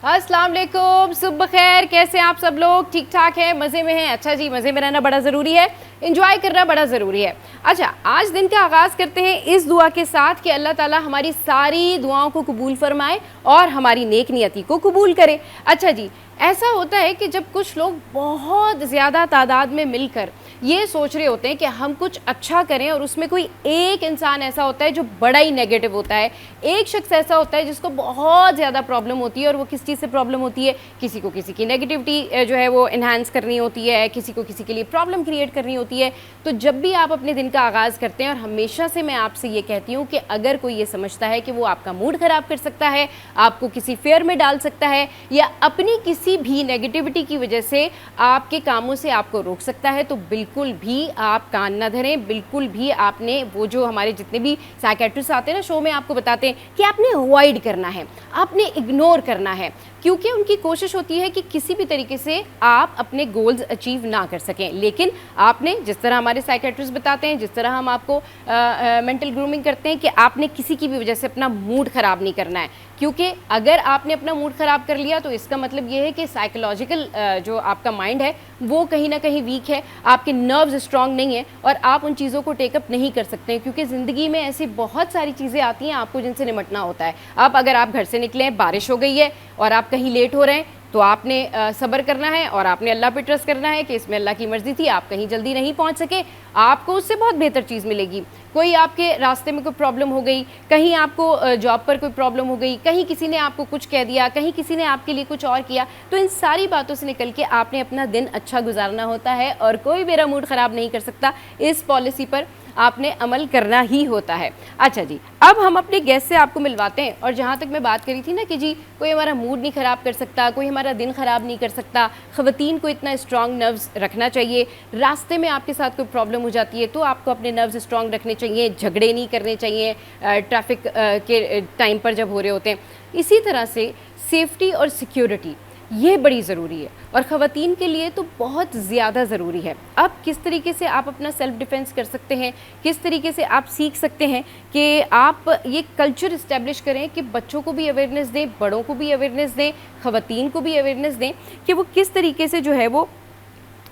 अस्सलाम वालेकुम, सुबह खैर। कैसे हैं आप सब लोग? ठीक ठाक हैं, मज़े में हैं? अच्छा जी, मज़े में रहना बड़ा ज़रूरी है, इंजॉय करना बड़ा ज़रूरी है। अच्छा, आज दिन का आगाज़ करते हैं इस दुआ के साथ कि अल्लाह ताला हमारी सारी दुआओं को कबूल फरमाए और हमारी नेक नियति को कबूल करे। अच्छा जी, ऐसा होता है कि जब कुछ लोग बहुत ज़्यादा तादाद में मिलकर ये सोच रहे होते हैं कि हम कुछ अच्छा करें और उसमें कोई एक इंसान ऐसा होता है जो बड़ा ही नेगेटिव होता है, एक शख्स ऐसा होता है जिसको बहुत ज़्यादा प्रॉब्लम होती है। और वो किस चीज़ से प्रॉब्लम होती है? किसी को किसी की नेगेटिविटी जो है वो इन्हांस करनी होती है, किसी को किसी के लिए प्रॉब्लम क्रिएट करनी होती है। तो जब भी आप अपने दिन का आगाज़ करते हैं, और हमेशा से मैं आपसे ये कहती हूँ कि अगर कोई ये समझता है कि वो आपका मूड ख़राब कर सकता है, आपको किसी फेयर में डाल सकता है, या अपनी किसी भी नेगेटिविटी की वजह से आपके कामों से आपको रोक सकता है, तो बिल्कुल भी आप कान ना धरें। बिल्कुल भी आपने वो जो हमारे जितने भी साइकेट्रिस्ट आते हैं ना शो में, आपको बताते हैं कि आपने अवॉइड करना है, आपने इग्नोर करना है, क्योंकि उनकी कोशिश होती है कि किसी भी तरीके से आप अपने गोल्स अचीव ना कर सकें। लेकिन आपने, जिस तरह हमारे साइकेट्रिस्ट बताते हैं, जिस तरह हम आपको मेंटल ग्रूमिंग करते हैं, कि आपने किसी की भी वजह से अपना मूड ख़राब नहीं करना है। क्योंकि अगर आपने अपना मूड ख़राब कर लिया तो इसका मतलब ये है कि साइकोलॉजिकल जो आपका माइंड है वो कहीं ना कहीं वीक है, आपके नर्व्स स्ट्रांग नहीं है और आप उन चीज़ों को टेकअप नहीं कर सकते हैं। क्योंकि ज़िंदगी में ऐसी बहुत सारी चीज़ें आती हैं आपको जिनसे निपटना होता है। अब अगर आप घर से निकले, बारिश हो गई है और आप कहीं लेट हो रहे हैं, तो आपने सब्र करना है और आपने अल्लाह पे ट्रस्ट करना है कि इसमें अल्लाह की मर्ज़ी थी, आप कहीं जल्दी नहीं पहुंच सके, आपको उससे बहुत बेहतर चीज़ मिलेगी। कोई आपके रास्ते में कोई प्रॉब्लम हो गई, कहीं आपको जॉब पर कोई प्रॉब्लम हो गई, कहीं किसी ने आपको कुछ कह दिया, कहीं किसी ने आपके लिए कुछ और किया, तो इन सारी बातों से निकल के आपने अपना दिन अच्छा गुजारना होता है और कोई मेरा मूड ख़राब नहीं कर सकता। इस पॉलिसी पर आपने अमल करना ही होता है। अच्छा जी, अब हम अपने गेस्ट से आपको मिलवाते हैं। और जहाँ तक मैं बात करी थी ना कि जी कोई हमारा मूड नहीं ख़राब कर सकता, कोई हमारा दिन ख़राब नहीं कर सकता, ख़वातीन को इतना स्ट्रॉन्ग नर्व्स रखना चाहिए। रास्ते में आपके साथ कोई प्रॉब्लम हो जाती है तो आपको अपने नर्व्स स्ट्रॉन्ग रखने चाहिए, झगड़े नहीं करने चाहिए ट्रैफिक के टाइम पर जब हो रहे होते हैं। इसी तरह से सेफ्टी और सिक्योरिटी ये बड़ी ज़रूरी है और ख़वातीन के लिए तो बहुत ज़्यादा ज़रूरी है। अब किस तरीके से आप अपना सेल्फ़ डिफेंस कर सकते हैं, किस तरीके से आप सीख सकते हैं कि आप ये कल्चर इस्टेब्लिश करें कि बच्चों को भी अवेयरनेस दें, बड़ों को भी अवेयरनेस दें, ख़वातीन को भी अवेयरनेस दें कि वो किस तरीके से जो है वो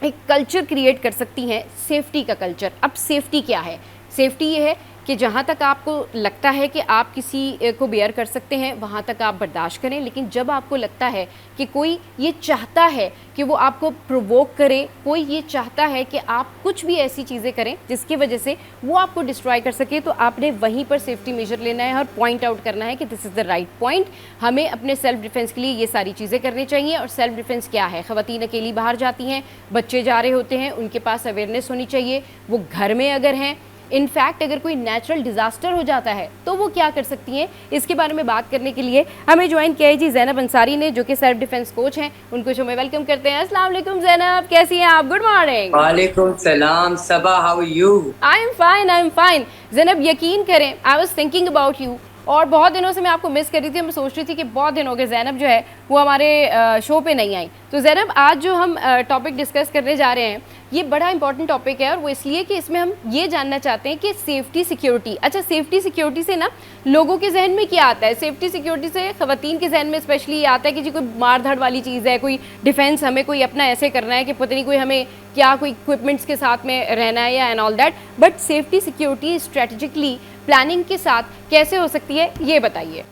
एक कल्चर क्रिएट कर सकती हैं, सेफ्टी का कल्चर। अब सेफ्टी क्या है? सेफ्टी ये है कि जहाँ तक आपको लगता है कि आप किसी को बेयर कर सकते हैं वहाँ तक आप बर्दाश्त करें। लेकिन जब आपको लगता है कि कोई ये चाहता है कि वो आपको प्रोवोक करे, कोई ये चाहता है कि आप कुछ भी ऐसी चीज़ें करें जिसकी वजह से वो आपको डिस्ट्रॉय कर सके, तो आपने वहीं पर सेफ्टी मेजर लेना है और पॉइंट आउट करना है कि this is the right point. हमें अपने सेल्फ डिफेंस के लिए ये सारी चीज़ें करनी चाहिए। और सेल्फ डिफेंस क्या है? ख़वातीन अकेली बाहर जाती हैं, बच्चे जा रहे होते हैं, उनके पास अवेयरनेस होनी चाहिए। वो घर में अगर हैं, इनफैक्ट अगर कोई नेचुरल डिज़ास्टर हो जाता है तो वो क्या कर सकती हैं, इसके बारे में बात करने के लिए हमें ज्वाइन किया है जी ज़ैनब अंसारी ने, जो कि सेल्फ डिफेंस कोच हैं। उनको शो में वेलकम करते हैं। अस्सलाम वालेकुम ज़ैनब, कैसी हैं आप? Good morning. वालेकुम सलाम Saba, how are you? I am fine, I am fine. Zainab यकीन करें, I was thinking about you और बहुत दिनों से मैं आपको मिस कर रही थी। मैं सोच रही थी कि बहुत दिन हो गए ज़ैनब जो है वो हमारे शो पे नहीं आई। तो ज़ैनब, आज जो हम टॉपिक डिस्कस करने जा रहे हैं ये बड़ा इंपॉर्टेंट टॉपिक है और वो इसलिए कि इसमें हम ये जानना चाहते हैं कि सेफ्टी सिक्योरिटी। अच्छा, सेफ्टी सिक्योरिटी से ना लोगों के जहन में क्या आता है? सेफ्टी सिक्योरिटी से ख़वातीन के जहन में स्पेशली ये आता है कि जी कोई मार धाड़ वाली चीज़ है, कोई डिफेंस, हमें कोई अपना ऐसे करना है कि पता नहीं कोई हमें क्या, कोई इक्विपमेंट्स के साथ में रहना है या and all that. But safety security strategically planning के साथ कैसे हो सकती है, ये बताइए।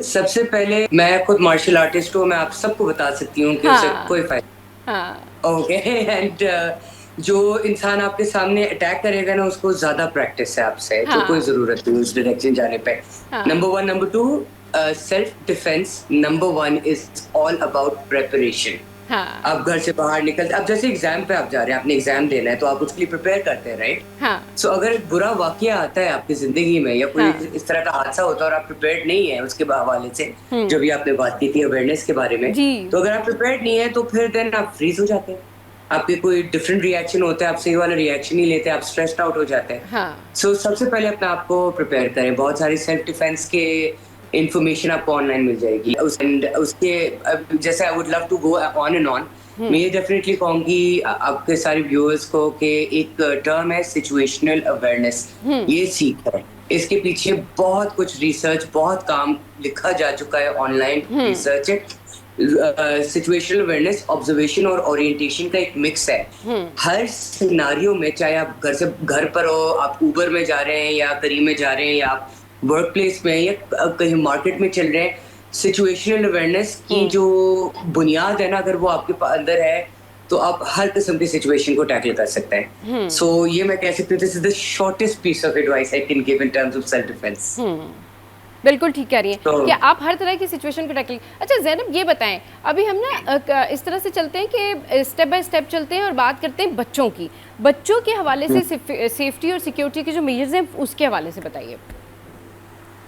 सबसे पहले मैं खुद मार्शल आर्टिस्ट हूँ, मैं आप सबको बता सकती हूँ कि उससे कोई फायदा। हाँ, ओके एंड जो इंसान आपके सामने अटैक करेगा ना, उसको ज्यादा प्रैक्टिस है आपसे, तो कोई जरूरत नहीं उस डायरेक्शन जाने पे। Number one. Number two, self defence number one is all about preparation. हाँ, आप घर से बाहर निकलते, अब जैसे एग्जाम पे आप जा रहे हैं, आपने एग्जाम देना है तो आप उसके लिए प्रिपेयर करते हैं, राइट? हाँ, सो अगर एक बुरा वाकया आता है आपकी जिंदगी में या कोई इस तरह का हादसा होता है और आप प्रिपेयर्ड नहीं है उसके हवाले से, जो भी आपने बात की थी अवेयरनेस के बारे में, जी, तो अगर आप प्रिपेयर्ड नहीं है तो फिर देन आप फ्रीज हो जाते हैं, आपके कोई डिफरेंट रिएक्शन होता है, आप सही वाला रिएक्शन नहीं लेते, आप स्ट्रेस्ड आउट हो जाते हैं। हाँ, सो सबसे पहले अपने आप को प्रिपेयर करें। बहुत सारी सेल्फ डिफेंस के इंफॉर्मेशन आपको ऑनलाइन मिल जाएगी। उसके जैसे I would love to go on and on. मैं ये डेफिनेटली कहूंगी आपके सारे व्यूअर्स को कि एक टर्म है सिचुएशनल अवेयरनेस, ये सीख है। इसके पीछे बहुत कुछ रिसर्च, बहुत काम लिखा जा चुका है, ऑनलाइन रिसर्च है। सिचुएशनल अवेयरनेस, ऑब्जर्वेशन और ओरिएंटेशन का एक मिक्स है। हर सिनारियो में, चाहे आप घर पर हो, आप उबर में जा रहे हैं या करीब में जा रहे हैं, या आप वर्क प्लेस में या कहीं मार्केट में चल रहे हैं, सिचुएशनल अवेयरनेस की जो बुनियाद है ना, अगर वो आपके अंदर है तो आप हर किस्म की सिचुएशन को टैकल कर सकते हैं। सो ये मैं कह सकती हूँ, this is the shortest piece of advice I can give in terms of self defence. बिल्कुल ठीक कह रही हैं कि आप हर तरह की सिचुएशन को टैकल। अच्छा ज़ैनब, ये बताएं, अभी हम ना इस तरह से चलते हैं कि स्टेप बाय स्टेप चलते हैं और बात करते हैं बच्चों की। बच्चों के हवाले से सेफ्टी और सिक्योरिटी के जो मेजर्स हैं उसके हवाले से बताइए।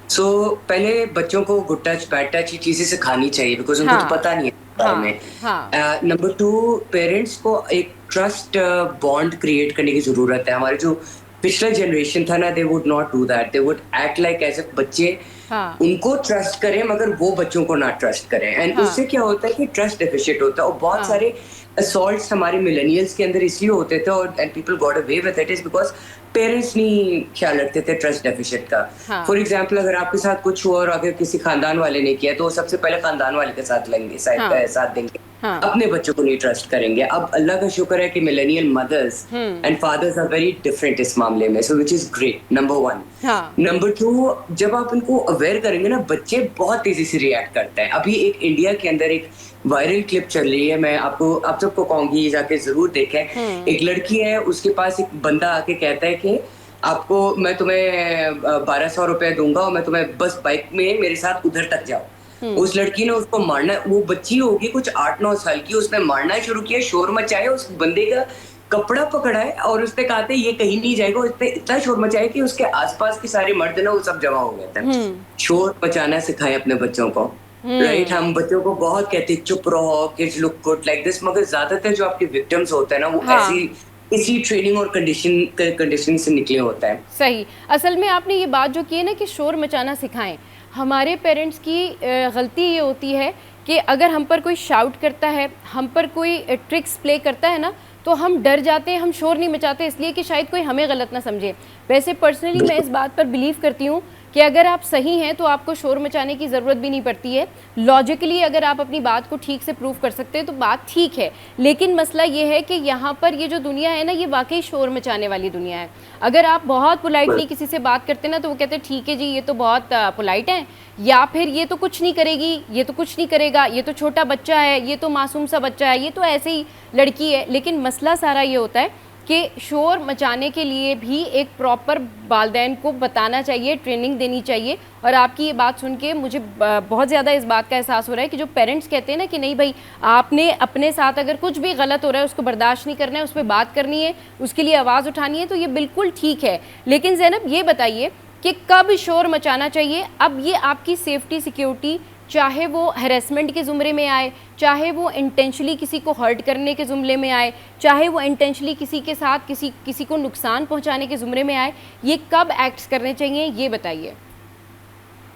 सो पहले बच्चों को गुड टच बैड टच ये चीजें सिखानी चाहिए, बिकॉज उनको तो पता नहीं है बारे में। नंबर 2, पेरेंट्स को एक ट्रस्ट बॉन्ड क्रिएट करने की जरूरत है। हमारे जो पिछला जनरेशन था ना, they would not do that, they would act like as if बच्चे उनको ट्रस्ट करें मगर वो बच्चों को ना ट्रस्ट करें। एंड उससे क्या होता है कि ट्रस्ट डेफिशिएंट होता है। और बहुत सारे असॉल्ट्स हमारे मिलेनियल्स के अंदर इसलिए होते थे और and people got away with it is because parents नहीं ख्याल रखते थे ट्रस्ट डेफिशिएंट का। फॉर एग्जाम्पल, अगर आपके साथ कुछ हुआ और अगर किसी खानदान वाले ने किया तो सबसे पहले खानदान वाले के साथ लेंगे, साथ देंगे, अपने बच्चों को नहीं ट्रस्ट करेंगे। अब अल्लाह का शुक्र है कि millennial mothers and fathers are very different इस मामले में, so which is great, number 1। Number 2, जब आप उनको अवेयर करेंगे ना, बच्चे बहुत तेजी से रिएक्ट करते हैं। अभी एक इंडिया के अंदर एक वायरल क्लिप चल रही है, मैं आप सबको कहूंगी जाके जरूर देखें। एक लड़की है, उसके पास एक बंदा आके कहता है कि आपको मैं तुम्हें 1200 रुपए दूंगा और मैं तुम्हें बस बाइक में मेरे साथ उधर तक जाओ। उस लड़की ने उसको मारना, वो बच्ची होगी कुछ 8-9 साल की, उसने मारना शुरू किया, शोर मचाया, उस बंदे का कपड़ा पकड़ा है और उसने कहा था ये कहीं नहीं जाएगा। उसने इतना शोर मचाया कि उसके आसपास के सारे मर्द ना वो सब जमा हो गए थे। शोर मचाना सिखाएं अपने बच्चों को, राइट। हम बच्चों को बहुत कहते हैं चुप रहो, kids look good like this, मगर ज्यादातर जो आपके विक्टिम्स होते हैं ना, वो ऐसी इसी ट्रेनिंग और कंडीशनिंग से निकले होता है। सही। असल में आपने ये बात जो की है ना कि शोर मचाना सिखाएं, हमारे पेरेंट्स की गलती ये होती है कि अगर हम पर कोई शाउट करता है, हम पर कोई ट्रिक्स प्ले करता है ना, तो हम डर जाते हैं, हम शोर नहीं मचाते, इसलिए कि शायद कोई हमें गलत ना समझे। वैसे पर्सनली मैं इस बात पर बिलीव करती हूँ कि अगर आप सही हैं तो आपको शोर मचाने की ज़रूरत भी नहीं पड़ती है। लॉजिकली अगर आप अपनी बात को ठीक से प्रूव कर सकते हैं तो बात ठीक है। लेकिन मसला ये है कि यहाँ पर ये जो दुनिया है ना, ये वाकई शोर मचाने वाली दुनिया है। अगर आप बहुत पोलाइटली किसी से बात करते हैं ना, तो वो कहते हैं ठीक है जी, ये तो बहुत पोलाइट है, या फिर ये तो कुछ नहीं करेगी, ये तो कुछ नहीं करेगा, ये तो छोटा बच्चा है, ये तो मासूम सा बच्चा है, ये तो ऐसे ही लड़की है। लेकिन मसला सारा ये होता है कि शोर मचाने के लिए भी एक प्रॉपर वालिदैन को बताना चाहिए, ट्रेनिंग देनी चाहिए। और आपकी ये बात सुन के मुझे बहुत ज़्यादा इस बात का एहसास हो रहा है कि जो पेरेंट्स कहते हैं ना कि नहीं भाई, आपने अपने साथ अगर कुछ भी गलत हो रहा है उसको बर्दाश्त नहीं करना है, उस पर बात करनी है, उसके लिए आवाज़ उठानी है, तो ये बिल्कुल ठीक है। लेकिन ज़ैनब ये बताइए कि कब शोर मचाना चाहिए? अब ये आपकी सेफ्टी सिक्योरिटी, चाहे वो हैरेसमेंट के ज़ुमरे में आए, चाहे वो इंटेंशनली किसी को हर्ट करने के ज़ुमरे में आए, चाहे वो इंटेंशनली किसी के साथ किसी को नुकसान पहुंचाने के ज़ुमरे में आए, ये कब एक्ट्स करने चाहिए, ये बताइए।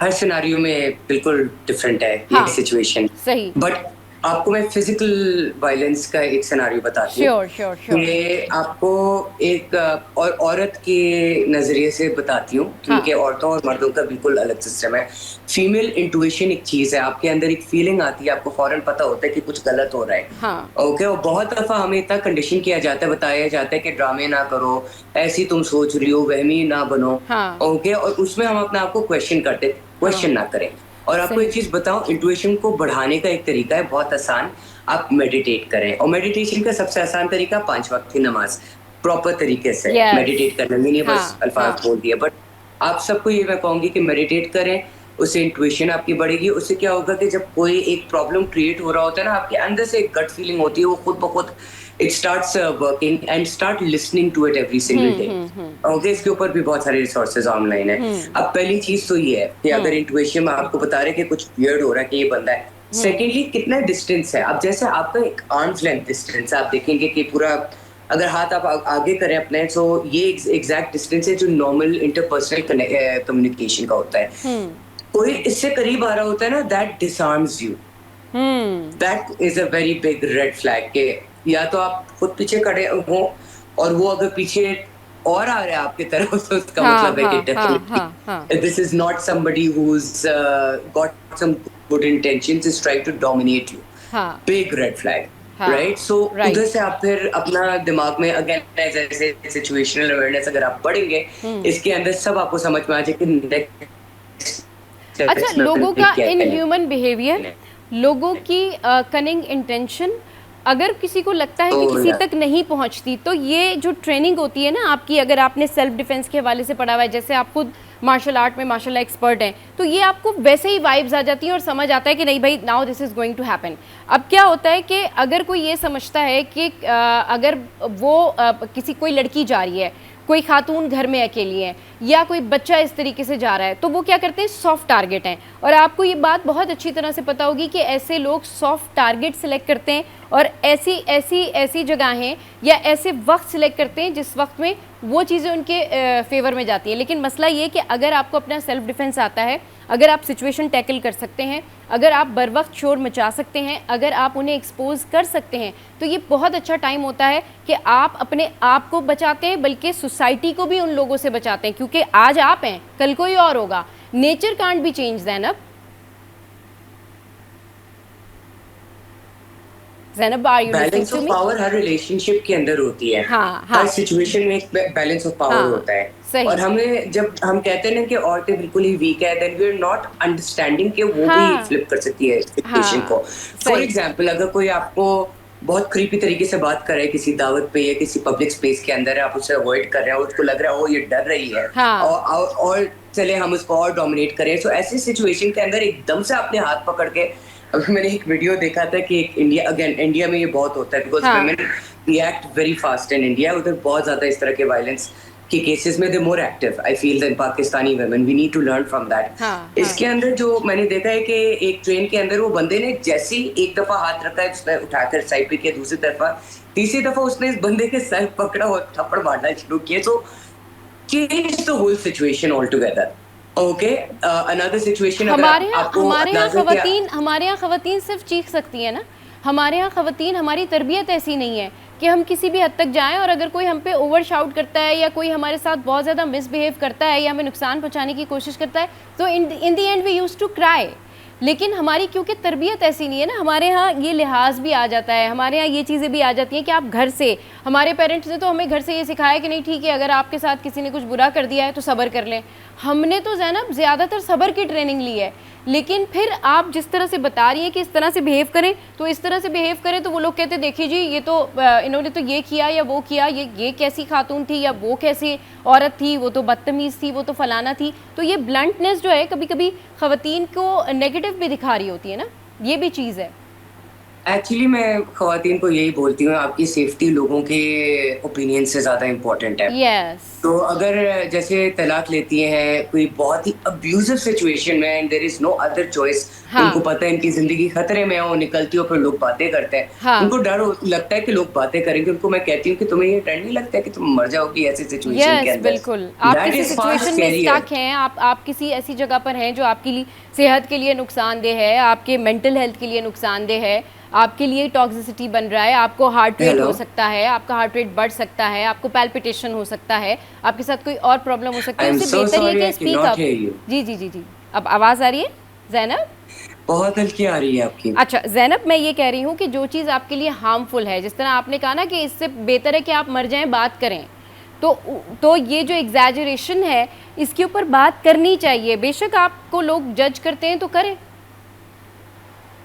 हर सिनेरियो में बिल्कुल डिफरेंट है ये सिचुएशन। सही। बट आपको मैं फिजिकल वायलेंस का एक सिनेरियो बताती हूँ। ये आपको एक और औरत के नजरिए से बताती हूँ, क्योंकि औरतों और मर्दों का बिल्कुल अलग सिस्टम है। फीमेल इंट्यूशन एक चीज है, आपके अंदर एक फीलिंग आती है, आपको फौरन पता होता है कि कुछ गलत हो रहा है। ओके, और बहुत दफा हमें इतना कंडीशन किया जाता है, बताया जाता है कि ड्रामे ना करो, ऐसी तुम सोच रही हो, वहमी ना बनो। ओके, और उसमें हम अपने आप को क्वेश्चन करते, क्वेश्चन ना करें। और आपको एक चीज बताऊं, इंट्यूशन को बढ़ाने का एक तरीका है बहुत आसान, आप मेडिटेट करें। और मेडिटेशन का सबसे आसान तरीका 5 वक्त की नमाज प्रॉपर तरीके से मेडिटेट करना। मैंने बस अल्फाज बोल दिए, बट आप सबको ये मैं कहूंगी कि मेडिटेट करें, उससे इंट्यूशन आपकी बढ़ेगी। उससे क्या होगा कि जब कोई एक प्रॉब्लम क्रिएट हो रहा होता है ना, आपके अंदर से एक गट फीलिंग होती है, वो खुद ब खुद it starts working and start listening to it every single day. Okay, इसके ऊपर भी बहुत सारे रिसोर्सेज ऑनलाइन है। अब पहली चीज तो ये है कि अगर इंट्यूशन में आपको बता रहे कि कुछ वियर्ड हो रहा है कि ये बंदा है। सेकेंडली, कितना डिस्टेंस है। अब जैसे आपका एक आर्म्स लेंथ डिस्टेंस है, आप देखेंगे कि पूरा अगर हाथ आप आगे करें अपने, तो ये एग्जैक्ट डिस्टेंस है जो नॉर्मल इंटरपर्सनल कम्युनिकेशन का होता है। कोई इससे करीब आ रहा होता है ना, that disarms you, that is a very big red flag के या तो आप खुद पीछे खड़े हो और वो अगर पीछे और आ रहा है आपकी तरफ, तो उसका मतलब है कि this is not somebody who is got some good intentions is trying to dominate you, हाँ बिग रेड फ्लैग, हाँ राइट? So right. उधर से आप फिर अपना दिमाग में अगेन जैसे सिचुएशनल अवेयरनेस अगर आप पढ़ेंगे, इसके अंदर सब आपको समझ में आ जाए कि next अच्छा, steps में लोगों अपने का क्या इन करना है। ह्यूमन बिहेवियर, लोगों की कनिंग इंटेंशन, अगर किसी को लगता है कि तो किसी यार, तक नहीं पहुंचती, तो ये जो ट्रेनिंग होती है ना आपकी, अगर आपने सेल्फ डिफेंस के हवाले से पढ़ा हुआ है, जैसे आप खुद मार्शल आर्ट में माशाल्लाह एक्सपर्ट हैं, तो ये आपको वैसे ही वाइब्स आ जाती हैं और समझ आता है कि नहीं भाई, now this is going to happen. अब क्या होता है कि अगर कोई ये समझता है कि अगर वो किसी कोई लड़की जा रही है, कोई खातून घर में अकेली है, या कोई बच्चा इस तरीके से जा रहा है, तो वो क्या करते हैं, सॉफ्ट टारगेट हैं। और आपको ये बात बहुत अच्छी तरह से पता होगी कि ऐसे लोग सॉफ्ट टारगेट सिलेक्ट करते हैं और ऐसी ऐसी ऐसी जगहें या ऐसे वक्त सिलेक्ट करते हैं जिस वक्त में वो चीज़ें उनके फेवर में जाती हैं। लेकिन मसला ये कि अगर आपको अपना सेल्फ डिफेंस आता है, अगर आप सिचुएशन टैकल कर सकते हैं, अगर आप बर वक्त शोर मचा सकते हैं, अगर आप उन्हें एक्सपोज कर सकते हैं, तो ये बहुत अच्छा टाइम होता है कि आप अपने आप को बचाते हैं, बल्कि सोसाइटी को भी उन लोगों से बचाते हैं, क्योंकि आज आप हैं, कल कोई और होगा। Nature can't be change Zainab. Zainab, are you listening balance to of me? Power हर रिलेशनशिप के अंदर होती है। हाँ हर हाँ सिचुएशन में एक बैलेंस ऑफ पावर हाँ, होता है। सही। और हमें जब हम कहते हैं ना कि औरतें बिल्कुल ही वीक है, then we are not understanding कि वो भी हाँ फ्लिप कर सकती है सिचुएशन हाँ, को। फॉर सही। एग्जांपल, अगर कोई आपको बहुत क्रीपी तरीके से बात कर रहा है किसी दावत पे या किसी पब्लिक स्पेस के अंदर, आप उसे अवॉइड कर रहे हैं, उसको लग रहा है ओ ये डर रही है, हाँ और चले हम उसको और डोमिनेट करें, सो ऐसी सिचुएशन के अंदर एकदम से अपने हाथ पकड़ के, अभी मैंने एक वीडियो देखा था कि एक इंडिया में ये बहुत होता है, बिकॉज हाँ women react very fast in India. उधर बहुत ज्यादा इस तरह के वायलेंस के केसेस में they more active I feel than Pakistani women. We need to learn from that. हाँ इसके अंदर जो मैंने देखा है कि एक ट्रेन के अंदर वो बंदे ने जैसे ही एक दफा हाथ रखा है, उसने उठाकर साइड पे किया, दूसरी तरफा, तीसरी दफा उसने इस बंदे के सर पकड़ा और थप्पड़ मारना शुरू किया, तो change the whole situation all together. Okay, another situation, अगर हमारे यहाँ आपको हमारे यहाँ अंदाजा किया, खवातीन हमारे यहाँ खवातीन सिर्फ चीख सकती है ना। हमारे यहाँ खवातीन, हमारी तरबियत ऐसी नहीं है कि हम किसी भी हद तक जाएं, और अगर कोई हम पे ओवर शाउट करता है या कोई हमारे साथ बहुत ज़्यादा मिसबिहेव करता है या हमें नुकसान पहुंचाने की कोशिश करता है, तो in the end we used to cry. लेकिन हमारी क्योंकि तरबियत ऐसी नहीं है ना, हमारे यहाँ ये लिहाज भी आ जाता है, हमारे यहाँ ये चीज़ें भी आ जाती हैं कि आप घर से, हमारे पेरेंट्स ने तो हमें घर से ये सिखाया कि नहीं ठीक है, अगर आपके साथ किसी ने कुछ बुरा कर दिया है तो सब्र कर लें। हमने तो ज़ैनब ज़्यादातर सब्र की ट्रेनिंग ली है, लेकिन फिर आप जिस तरह से बता रही हैं कि इस तरह से बिहेव करें, तो इस तरह से बिहेव करें, तो वो लोग कहते देखिए जी ये तो इन्होंने तो ये किया या वो किया, ये कैसी खातून थी या वो कैसी औरत थी, वो तो बदतमीज़ थी, वो तो फलाना थी। तो ये ब्लंटनेस जो है कभी कभी ख़वातीन को नेगेटिव भी दिखा रही होती है ना, ये भी चीज़ है। एक्चुअली मैं खवातीन को यही बोलती हूँ, आपकी सेफ्टी लोगों के ओपिनियन से ज्यादा इम्पोर्टेंट है। यस तो अगर जैसे तलाक लेती हैं कोई बहुत ही अब्यूजिव सिचुएशन में, and there is no other choice, हाँ उनको पता है इनकी जिंदगी खतरे में है, वो निकलती हो, फिर लोग बातें करते हैं, हाँ उनको डर लगता है कि लोग बातें करेंगे, उनको मैं कहती हूँ कि तुम्हें ये डर नहीं लगता है कि तुम मर जाओगी ऐसी सिचुएशन के यस अंदर? बिल्कुल। आप That किसी is far सिचुएशन में scarier. स्टक हैं, आप किसी ऐसी जगह पर हैं जो आपके लिए सेहत के लिए नुकसानदेह है, आपके मेंटल हेल्थ के लिए नुकसानदेह है, आपके लिए टॉक्सिसिटी बन रहा है, आपको हार्ट रेट Hello? हो सकता है, आपका हार्ट रेट बढ़ सकता है, आपको पैल्पिटेशन हो सकता है, आपके साथ कोई और प्रॉब्लम हो सकती है, I'm उससे so बेहतर ये sorry, कि I speak cannot up. hear you. जी जी जी जी, अब आवाज़ आ रही है ज़ैनब? बहुत हल्की आ रही है आपकी। अच्छा ज़ैनब, मैं ये कह रही हूँ कि जो चीज़ आपके लिए हार्मफुल है, जिस तरह आपने कहा ना कि इससे बेहतर है कि आप मर जाएं, बात करें, तो ये जो एग्जैजरेशन है इसके ऊपर बात करनी चाहिए। बेशक आपको लोग जज करते हैं तो करें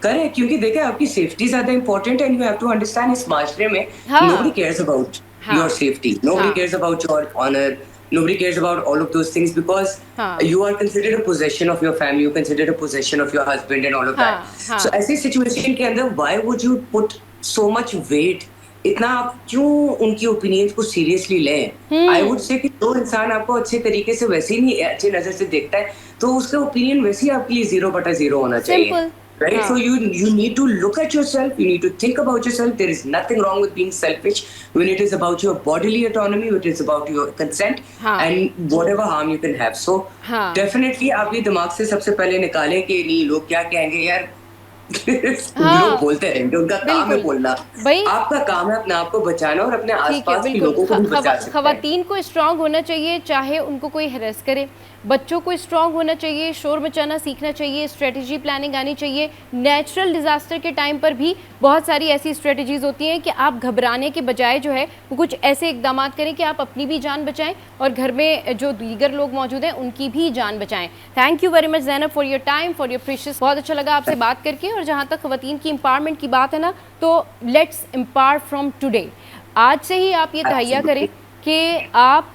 क्योंकि देखिए आपकी सेफ्टी ज्यादा इंपॉर्टेंट है, and you have to understand इस माशरे में हाँ nobody cares about हाँ your safety, nobody हाँ cares about your honor, nobody cares about all of those things, because हाँ you are considered a possession of your family, you considered a possession of your husband and all of हाँ that. हाँ So ऐसी situation के अंदर why would you put so much weight, इतना आप क्यों उनकी ओपिनियंस को सीरियसली लें? आई वुड से कि जो इंसान आपको अच्छे तरीके से वैसे ही नहीं अच्छे नजर से देखता है, तो उसका ओपिनियन वैसे ही आपके लिए 0/0 होना चाहिए। सिंपल। Right, हाँ so you need to look at yourself. You need to think about yourself. There is nothing wrong with being selfish when it is about your bodily autonomy, when it is about your consent, हाँ and whatever harm you can have. So हाँ definitely आप ये दिमाग से सबसे पहले निकालें कि नहीं लोग क्या कहेंगे यार, लोग हाँ, बोलते रहेंगे, उनका काम है बिल्कुल। बोलना। भई आपका काम है अपने आप को बचाना और अपने ठीक है, आस-पास के बिल्कुल। लोगों को भी बचा सकता है। खवातीन को स्ट्रॉन्ग होना चाहिए, चाहे उनको कोई हैरेस करे। बच्चों को स्ट्रॉन्ग होना चाहिए, शोर मचाना सीखना चाहिए, स्ट्रेटजी प्लानिंग आनी चाहिए। नेचुरल डिज़ास्टर के टाइम पर भी बहुत सारी ऐसी स्ट्रेटजीज़ होती हैं कि आप घबराने के बजाय जो है वो कुछ ऐसे इकदामात करें कि आप अपनी भी जान बचाएँ और घर में जो दीगर लोग मौजूद हैं उनकी भी जान बचाएँ। Thank you very much Zainab for your time, for your precious. बहुत अच्छा लगा आपसे बात करके। और जहाँ तक खवातीन की एम्पावरमेंट की बात है ना, तो लेट्स एम्पावर फ्रॉम टुडे। आज से ही आप ये तहैया करें एब्सोल्युटली। कि आप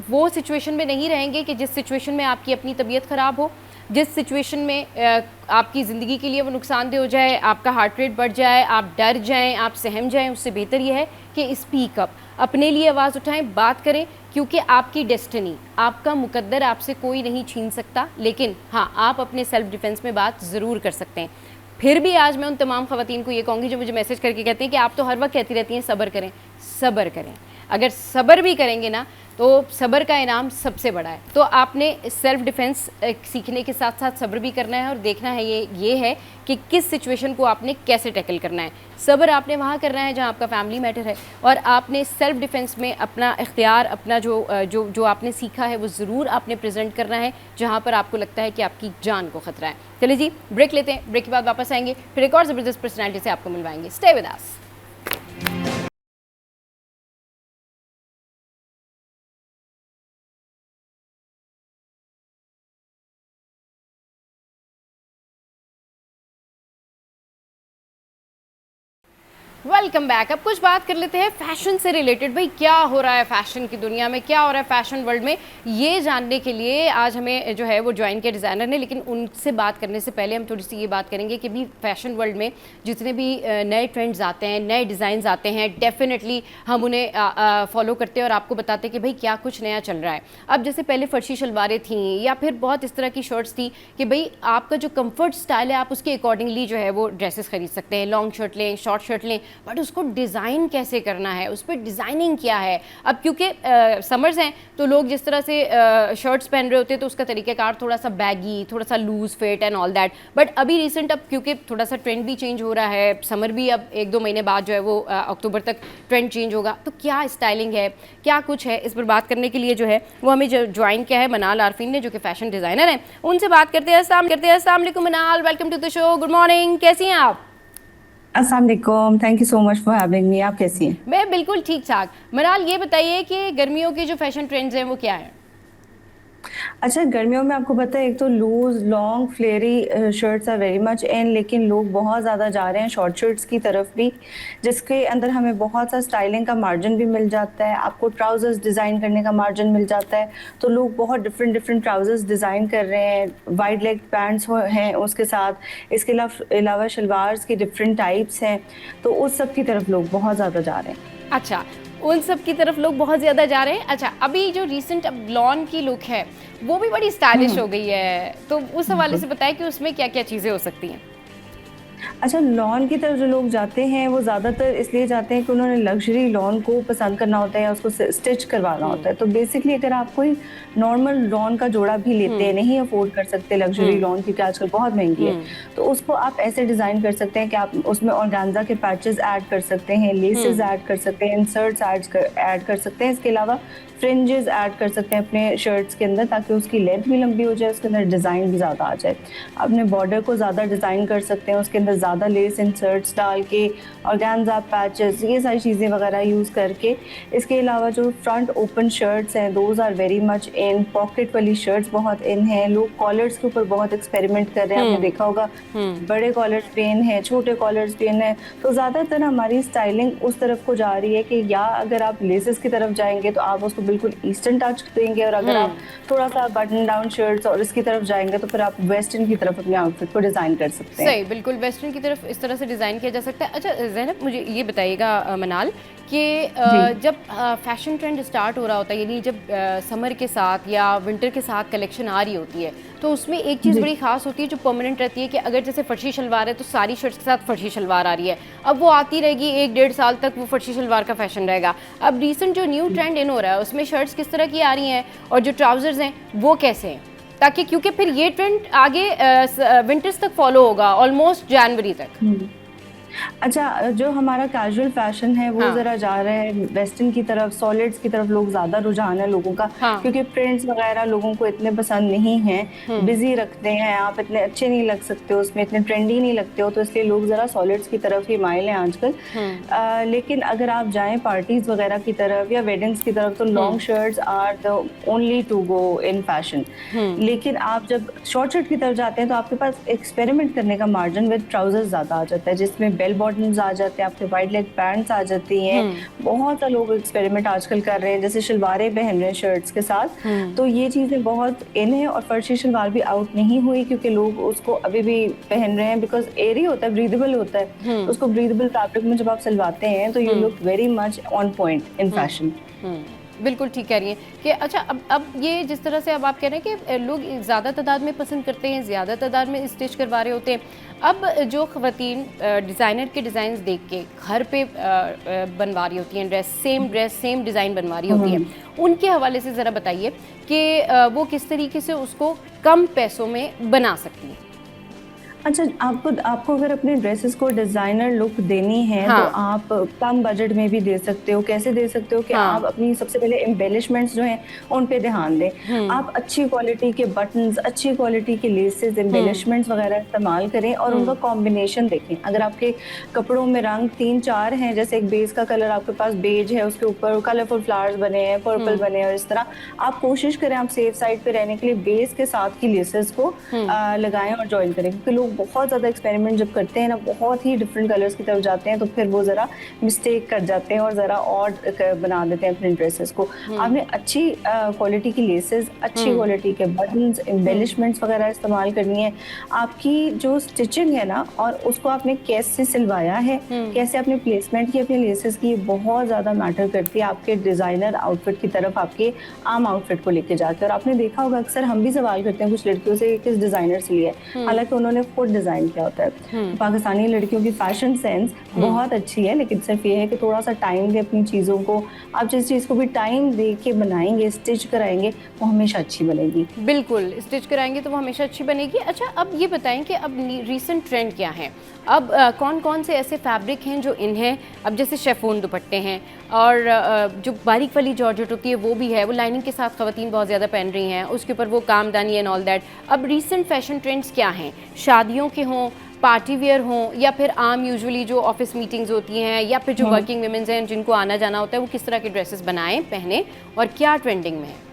वो सिचुएशन में नहीं रहेंगे कि जिस सिचुएशन में आपकी अपनी तबीयत ख़राब हो, जिस सिचुएशन में आपकी ज़िंदगी के लिए वो नुकसानदेह हो जाए, आपका हार्ट रेट बढ़ जाए, आप डर जाएं, आप सहम जाएं। उससे बेहतर ये है कि स्पीक अप, अपने लिए आवाज़ उठाएं, बात करें, क्योंकि आपकी डेस्टिनी, आपका मुकद्दर आपसे कोई नहीं छीन सकता। लेकिन हाँ, आप अपने सेल्फ डिफेंस में बात ज़रूर कर सकते हैं। फिर भी आज मैं उन तमाम ख़वातीन को ये कहूँगी जो मुझे मैसेज करके कहती हैं कि आप तो हर वक्त कहती रहती हैं सब्र करें। सब्र करें, अगर सब्र भी करेंगे ना तो सब्र का इनाम सबसे बड़ा है। तो आपने सेल्फ डिफेंस सीखने के साथ साथ सब्र भी करना है और देखना है ये है कि किस सिचुएशन को आपने कैसे टैकल करना है। सब्र आपने वहाँ करना है जहाँ आपका फैमिली मैटर है, और आपने सेल्फ डिफेंस में अपना इख्तियार, अपना जो आपने सीखा है वो ज़रूर आपने प्रेजेंट करना है जहाँ पर आपको लगता है कि आपकी जान को ख़तरा है। चलिए जी, ब्रेक लेते हैं, ब्रेक के बाद वापस आएंगे, फिर एक और ज़बरदस्त पर्सनैलिटी से आपको मिलवाएंगे। Stay with us. Welcome back. अब कुछ बात कर लेते हैं फैशन से रिलेटेड। भाई क्या हो रहा है फैशन की दुनिया में, क्या हो रहा है फैशन वर्ल्ड में, ये जानने के लिए आज हमें जो है वो ज्वाइन किया डिज़ाइनर ने। लेकिन उनसे बात करने से पहले हम थोड़ी सी ये बात करेंगे कि भी फैशन वर्ल्ड में जितने भी नए ट्रेंड्स आते हैं, नए डिज़ाइन आते हैं, डेफिनेटली हम उन्हें फॉलो करते हैं और आपको बताते हैं कि भाई क्या कुछ नया चल रहा है। अब जैसे पहले फर्शी शलवारें थी या फिर बहुत इस तरह की शर्ट्स थी कि भाई आपका जो कंफर्ट स्टाइल है आप उसके अकॉर्डिंगली जो है वो ड्रेसेस खरीद सकते हैं। लॉन्ग शर्ट लें, शॉर्ट शर्ट लें, बट उसको डिज़ाइन कैसे करना है, उस पर डिज़ाइनिंग क्या है। अब क्योंकि समर्स हैं तो लोग जिस तरह से शर्ट्स पहन रहे होते हैं तो उसका तरीक़ाकार थोड़ा सा बैगी, थोड़ा सा loose fit and all that. But अभी रिसेंट अब क्योंकि थोड़ा सा ट्रेंड भी चेंज हो रहा है, समर भी अब 1-2 महीने बाद जो है वो अक्टूबर तक ट्रेंड चेंज होगा, तो क्या स्टाइलिंग है, क्या कुछ है, इस पर बात करने के लिए जो है वो हमें ज्वाइन किया है मनाल आरफीन ने, जो कि फ़ैशन डिज़ाइनर हैं। उनसे बात करते हैं। अस्सलाम वालेकुम Manal, welcome to the show, good morning, कैसी हैं आप? अस्सलाम वालेकुम, thank you so much for having me. आप कैसी हैं? मैं बिल्कुल ठीक ठाक। मनाल ये बताइए कि गर्मियों के जो फैशन ट्रेंड्स हैं वो क्या हैं? अच्छा, गर्मियों में आपको पता है एक तो loose long flary shirts are very much in, लेकिन लोग बहुत ज़्यादा जा रहे हैं शॉर्ट शर्ट्स की तरफ भी, जिसके अंदर हमें बहुत सा स्टाइलिंग का मार्जिन भी मिल जाता है, आपको ट्राउजर्स डिज़ाइन करने का मार्जिन मिल जाता है। तो लोग बहुत डिफरेंट डिफरेंट ट्राउजर्स डिज़ाइन कर रहे हैं, वाइड लेग पैंट्स हैं उसके साथ, इसके अलावा शलवार्स की डिफरेंट टाइप्स हैं, तो उस सब की तरफ लोग बहुत ज़्यादा जा रहे हैं। अच्छा, उन सब की तरफ लोग बहुत ज़्यादा जा रहे हैं। अच्छा, अभी जो रिसेंट अब लॉन की लुक है वो भी बड़ी स्टाइलिश हो गई है, तो उस हवाले से बताएं कि उसमें क्या क्या चीज़ें हो सकती हैं। अच्छा, लॉन की तरफ जो लोग जाते हैं वो ज़्यादातर इसलिए जाते हैं कि उन्होंने लग्जरी लॉन को पसंद करना होता है या उसको स्टिच करवाना होता है। तो बेसिकली अगर आप कोई नॉर्मल लॉन का जोड़ा भी लेते हैं, नहीं अफोर्ड कर सकते लग्जरी लॉन क्योंकि आजकल बहुत महंगी है, तो उसको आप ऐसे डिज़ाइन कर सकते हैं कि आप उसमें ऑर्गेन्जा के पैचेस ऐड कर सकते हैं, लेसेस ऐड कर सकते हैं, इंसर्ट्स ऐड कर सकते हैं। इसके अलावा फ्रिंजेस ऐड कर सकते हैं अपने शर्ट्स के अंदर, ताकि उसकी लेंथ भी लंबी हो जाए, उसके अंदर डिज़ाइन भी ज़्यादा आ जाए। अपने बॉर्डर को ज़्यादा डिज़ाइन कर सकते हैं, उसके अंदर ज़्यादा लेस इंसर्ट्स डाल के, ऑर्गेन्जा पैचेस, ये सारी चीज़ें वगैरह यूज़ करके। इसके अलावा जो फ्रंट ओपन शर्ट्स हैं those are very much in, pocket वाली शर्ट्स बहुत इन हैं। लोग कॉलर्स के ऊपर बहुत एक्सपेरिमेंट कर रहे हैं, आपने देखा होगा बड़े कॉलर्स भी इन हैं, छोटे कॉलर्स भी इन हैं। तो ज़्यादातर हमारी स्टाइलिंग उस तरफ को जा रही है कि या अगर आप लेसेस की तरफ जाएंगे तो आप उसको बिल्कुल ईस्टर्न टच देंगे, और अगर आप थोड़ा सा बटन डाउन शर्ट्स और इसकी तरफ जाएंगे तो फिर आप वेस्टर्न की तरफ अपने आउटफिट को डिज़ाइन कर सकते हैं। सही, बिल्कुल वेस्टर्न की तरफ इस तरह से डिज़ाइन किया जा सकता है। अच्छा ज़ैनब, मुझे ये बताइएगा मनाल कि जब फैशन ट्रेंड स्टार्ट हो रहा होता है, यानी जब समर के साथ या विंटर के साथ कलेक्शन आ रही होती है, तो उसमें एक चीज़ बड़ी ख़ास होती है जो परमानेंट रहती है कि अगर जैसे फर्शी शलवार है तो सारी शर्ट्स के साथ फर्शी शलवार आ रही है, अब वो आती रहेगी 1-1.5 साल तक, वो फर्शी शलवार का फैशन रहेगा। अब रिसेंट जो न्यू ट्रेंड इन हो रहा है उसमें शर्ट्स किस तरह की आ रही हैं और जो ट्राउज़र्स हैं वो कैसे हैं? ताकि क्योंकि फिर ये ट्रेंड आगे विंटर्स तक फॉलो होगा, ऑलमोस्ट जनवरी तक। अच्छा, जो हमारा कैजुअल फैशन है वो हाँ। ज़रा जा रहा है वेस्टर्न की तरफ, सॉलिड्स की तरफ लोग ज़्यादा रुझान है लोगों का, हाँ। क्योंकि प्रिंट्स वगैरह लोगों को इतने पसंद नहीं हैं, बिजी रखते हैं, आप इतने अच्छे नहीं लग सकते हो उसमें, इतने ट्रेंडी नहीं लगते हो, तो इसलिए लोग ज़रा सॉलिड्स की तरफ ही माइल हैं आजकल। लेकिन अगर आप जाएं पार्टीज वगैरह की तरफ या वेडिंग्स की तरफ तो long shirts are the only to go in fashion. लेकिन आप जब शॉर्ट शर्ट की तरफ जाते हैं तो आपके पास एक्सपेरिमेंट करने का मार्जिन विद ट्राउजर्स ज़्यादा आ जाता है, जिसमें बेल बॉटम्स आ जाते हैं, आपके वाइड लेग पैंट्स आ जाती हैं। बहुत सारे लोग एक्सपेरिमेंट आजकल कर रहे हैं, जैसे शलवारें पहन रहे हैं शर्ट्स के साथ। तो ये चीज़ें बहुत इन है, और फर्शी शलवार भी आउट नहीं हुई क्योंकि लोग उसको अभी भी पहन रहे हैं, बिकॉज एयरी होता है, ब्रीदेबल होता है। उसको ब्रीदेबल फैब्रिक में जब आप सिलवाते हैं तो you look very much on point in fashion. बिल्कुल ठीक कह रही हैं कि अच्छा अब ये जिस तरह से अब आप कह रहे हैं कि लोग ज़्यादा तादाद में पसंद करते हैं, ज़्यादा तादाद में स्टिच करवा रहे होते हैं। अब जो ख़वातीन डिज़ाइनर के डिज़ाइंस देख के घर पे बनवा रही होती हैं ड्रेस सेम डिज़ाइन बनवा रही होती हैं, उनके हवाले से ज़रा बताइए कि वो किस तरीके से उसको कम पैसों में बना सकती हैं। अच्छा, आपको अगर अपने ड्रेसेस को डिजाइनर लुक देनी है हाँ। तो आप कम बजट में भी दे सकते हो। कैसे दे सकते हो कि हाँ। आप अपनी सबसे पहले एम्बेलिशमेंट्स जो हैं उन पे ध्यान दें। आप अच्छी क्वालिटी के बटन्स, अच्छी क्वालिटी के लेसेस, एम्बेलिशमेंट्स वगैरह इस्तेमाल करें और उनका कॉम्बिनेशन देखें। अगर आपके कपड़ों में रंग 3-4 हैं, जैसे एक बेस का कलर आपके पास बेज है, उसके ऊपर कलरफुल फ्लावर्स बने हैं, पर्पल बने हैं, और इस तरह आप कोशिश करें आप सेफ साइड पे रहने के लिए बेस के साथ की लेसेस को लगाएं और ज्वाइन करें, क्योंकि लोग बहुत ज़्यादा एक्सपेरिमेंट जब करते हैं ना, बहुत ही डिफरेंट कलर्स की तरफ जाते हैं, तो फिर वो ज़रा मिस्टेक कर जाते हैं और ज़रा ऑड बना देते हैं अपने ड्रेसेस को। आपने अच्छी क्वालिटी की लेसेस, अच्छी क्वालिटी के बटन्स, एम्बेलिशमेंट्स वगैरह इस्तेमाल करनी है। आपकी जो स्टिचिंग है ना, और उसको आपने कैसे सिलवाया है, कैसे आपने प्लेसमेंट की अपने लेसेस की, बहुत ज़्यादा मैटर करती है आपके डिज़ाइनर आउटफिट की तरफ, आपके आम आउटफिट को लेके जाकर। और आपने देखा होगा अक्सर हम भी सवाल करते हैं कुछ लड़कियों से किस डिज़ाइनर से लिया है, हालांकि उन्होंने खुद डिज़ाइन किया होता है। पाकिस्तानी लड़कियों की फैशन सेंस बहुत अच्छी है, लेकिन सिर्फ ये है कि थोड़ा सा टाइम दे अपनी चीज़ों को। आप जिस चीज़ को भी टाइम दे के बनाएंगे, स्टिच कराएंगे, वो हमेशा अच्छी बनेगी। बिल्कुल, स्टिच कराएंगे तो वो हमेशा अच्छी बनेगी। अच्छा, अब ये बताएं कि अब रीसेंट ट्रेंड क्या है, अब कौन कौन से ऐसे फैब्रिक हैं जो इन हैं। अब जैसे शेफून दुपट्टे हैं, और जो बारीक वाली जॉर्जेट होती है वो भी है, वो लाइनिंग के साथ ख़वातीन बहुत ज़्यादा पहन रही हैं, उसके ऊपर वो कामदानी एंड ऑल दैट। अब रीसेंट फैशन ट्रेंड्स क्या हैं, शादियों के हों, पार्टी वेयर हों, या फिर आम यूजुअली जो ऑफिस मीटिंग्स होती हैं, या फिर जो वर्किंग वुमेन्स हैं जिनको आना जाना होता है, वो किस तरह के ड्रेसेस बनाएं, पहने, और क्या ट्रेंडिंग में है।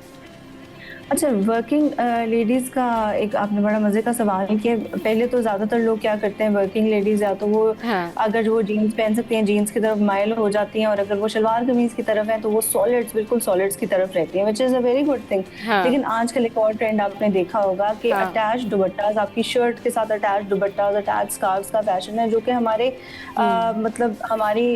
अच्छा, वर्किंग लेडीज़ का एक आपने बड़ा मज़े का सवाल किया। पहले तो ज़्यादातर लोग क्या करते हैं, वर्किंग लेडीज़ या तो वो अगर वो जीन्स पहन सकती हैं जीन्स की तरफ माइल हो जाती हैं, और अगर वो शलवार कमीज़ की तरफ हैं तो वो सॉलिड्स, बिल्कुल सॉलिड्स की तरफ रहती हैं, which is a very good thing. लेकिन आजकल एक और ट्रेंड आपने देखा होगा कि अटैच दुपट्टास, आपकी शर्ट के साथ अटैच दुपट्टास, अटैच स्कार्फ्स का फैशन है, जो कि हमारे मतलब हमारी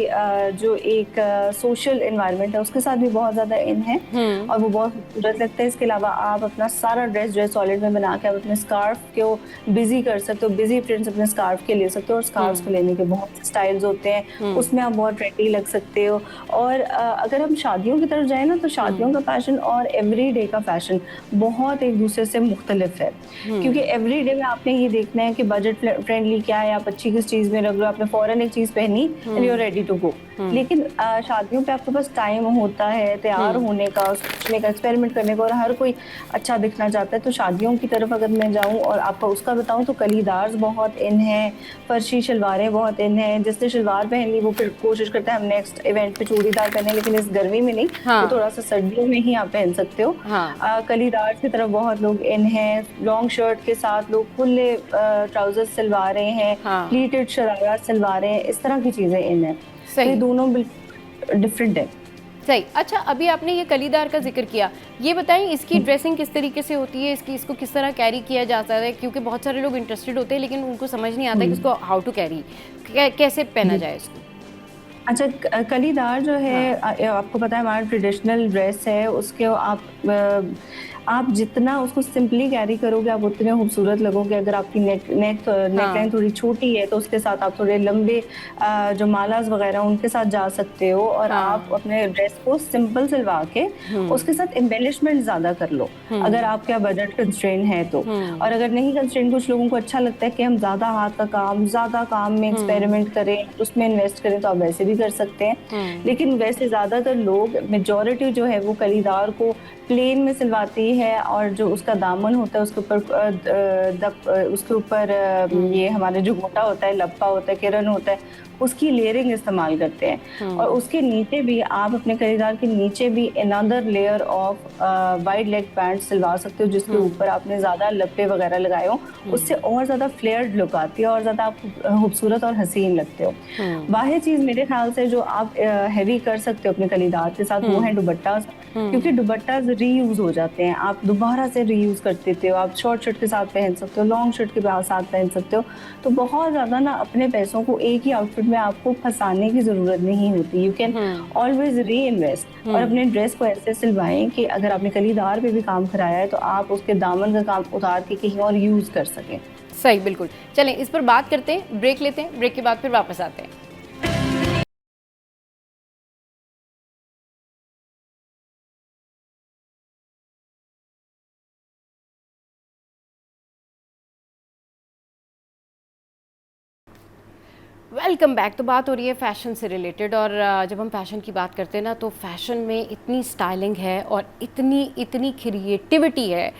जो एक सोशल इन्वायरमेंट है उसके साथ भी बहुत ज़्यादा इन है, और वो बहुत खूबसूरत लगता है। इसके अलावा आप अपना सारा ड्रेस सॉलिड में बना के आप अपने स्कार्फ को बिजी कर सकते हो, बिजी प्रिंट्स अपने स्कार्फ के ले सकते हो, और स्कार्फ को लेने के बहुत से स्टाइल्स होते हैं, उसमें आप बहुत ट्रेंडी लग सकते हो। और अगर हम शादियों की तरफ जाए ना, तो शादियों का फैशन और एवरीडे का फैशन बहुत एक दूसरे से मुख्तलिफ है, क्योंकि एवरीडे में आपने ये देखना है कि बजट फ्रेंडली क्या है, आप अच्छी किस चीज़ में रख लो, आपने फॉरन एक चीज़ पहनी and you are ready to go. लेकिन शादियों पे आपके पास टाइम होता है तैयार होने का, सोचने का, एक्सपेरिमेंट करने का, और हर कोई अच्छा दिखना चाहता है। तो शादियों की तरफ अगर मैं जाऊं और आपको उसका बताऊं तो कलीदार्स बहुत इन है, फर्शी शलवारें बहुत इन है। जिसने शलवार पहन ली वो फिर कोशिश करता है हम नेक्स्ट इवेंट पे चूड़ीदार पहने, लेकिन इस गर्मी में नहीं, तो थोड़ा सा सर्दियों में ही आप पहन सकते हो। कलीदार्स की तरफ बहुत लोग इन है, लॉन्ग शर्ट के साथ लोग खुले ट्राउजर सिलवा रहे हैं, प्लीटेड शरारा सिलवा रहे हैं, इस तरह की चीजें इन है। तो ये दोनों बिल्कुल डिफरेंट है। सही। अच्छा, अभी आपने ये कलीदार का जिक्र किया, ये बताएं इसकी ड्रेसिंग किस तरीके से होती है, इसको किस तरह कैरी किया जाता है, क्योंकि बहुत सारे लोग इंटरेस्टेड होते हैं लेकिन उनको समझ नहीं आता कि इसको हाउ टू कैरी, कैसे पहना जाए इसको। अच्छा, कलीदार जो है, आपको पता है हमारा ट्रेडिशनल ड्रेस है, उसके आप जितना उसको सिंपली कैरी करोगे आप उतने खूबसूरत लगोगे। अगर आपकी नेक हाँ। लाइन थोड़ी छोटी है तो उसके साथ आप थोड़े लंबे जो मालाज वगैरह उनके साथ जा सकते हो, और आप हाँ। अपने ड्रेस को सिंपल सिलवा के उसके साथ एम्बेलिशमेंट ज्यादा कर लो, अगर आपका बजट कंस्ट्रेन है तो। और अगर नहीं कंस्ट्रेन, कुछ लोगों को अच्छा लगता है कि हम ज्यादा काम में एक्सपेरिमेंट करें, उसमें इन्वेस्ट करें, तो आप वैसे भी कर सकते हैं। लेकिन वैसे ज्यादातर लोग, मेजोरिटी जो है वो कलीदार को प्लेन में सिलवाती है, और जो उसका दामन होता है उसके ऊपर उसके ऊपर ये हमारे जो गोटा होता है, लप्पा होता है, किरण होता है, उसकी लेयरिंग इस्तेमाल करते हैं। और उसके नीचे भी आप अपने कलीदार के नीचे भी another layer of wide leg pant सिलवा सकते हो, जिसके ऊपर आपने ज्यादा लप्पे वगैरह लगाए हो, उससे और ज्यादा फ्लेयर्ड लुक आती है और ज्यादा आप खूबसूरत और हसीन लगते हो। वाहिद चीज मेरे ख्याल से जो आप हैवी कर सकते हो अपने कलीदार के साथ, वो है दुपट्टा, क्योंकि दुपट्टा रीयूज हो जाते हैं, आप दोबारा से रीयूज कर देते हो। आप शॉर्ट शर्ट के साथ पहन सकते हो, लॉन्ग शर्ट के साथ पहन सकते हो। तो बहुत ज्यादा ना अपने पैसों को एक ही आउटफिट में आपको फंसाने की जरूरत नहीं होती। यू कैन ऑलवेज री इन्वेस्ट, और अपने ड्रेस को ऐसे सिलवाएं कि अगर आपने कलीदार पे भी काम कराया है तो आप उसके दामन का काम उतार के कहीं और यूज कर सकें। सही, बिल्कुल। चलें इस पर बात करते हैं, ब्रेक लेते हैं, ब्रेक के बाद फिर वापस आते हैं। Welcome back. तो बात हो रही है फ़ैशन से रिलेटेड, और जब हम फ़ैशन की बात करते हैं ना, तो फ़ैशन में इतनी स्टाइलिंग है और इतनी क्रिएटिविटी है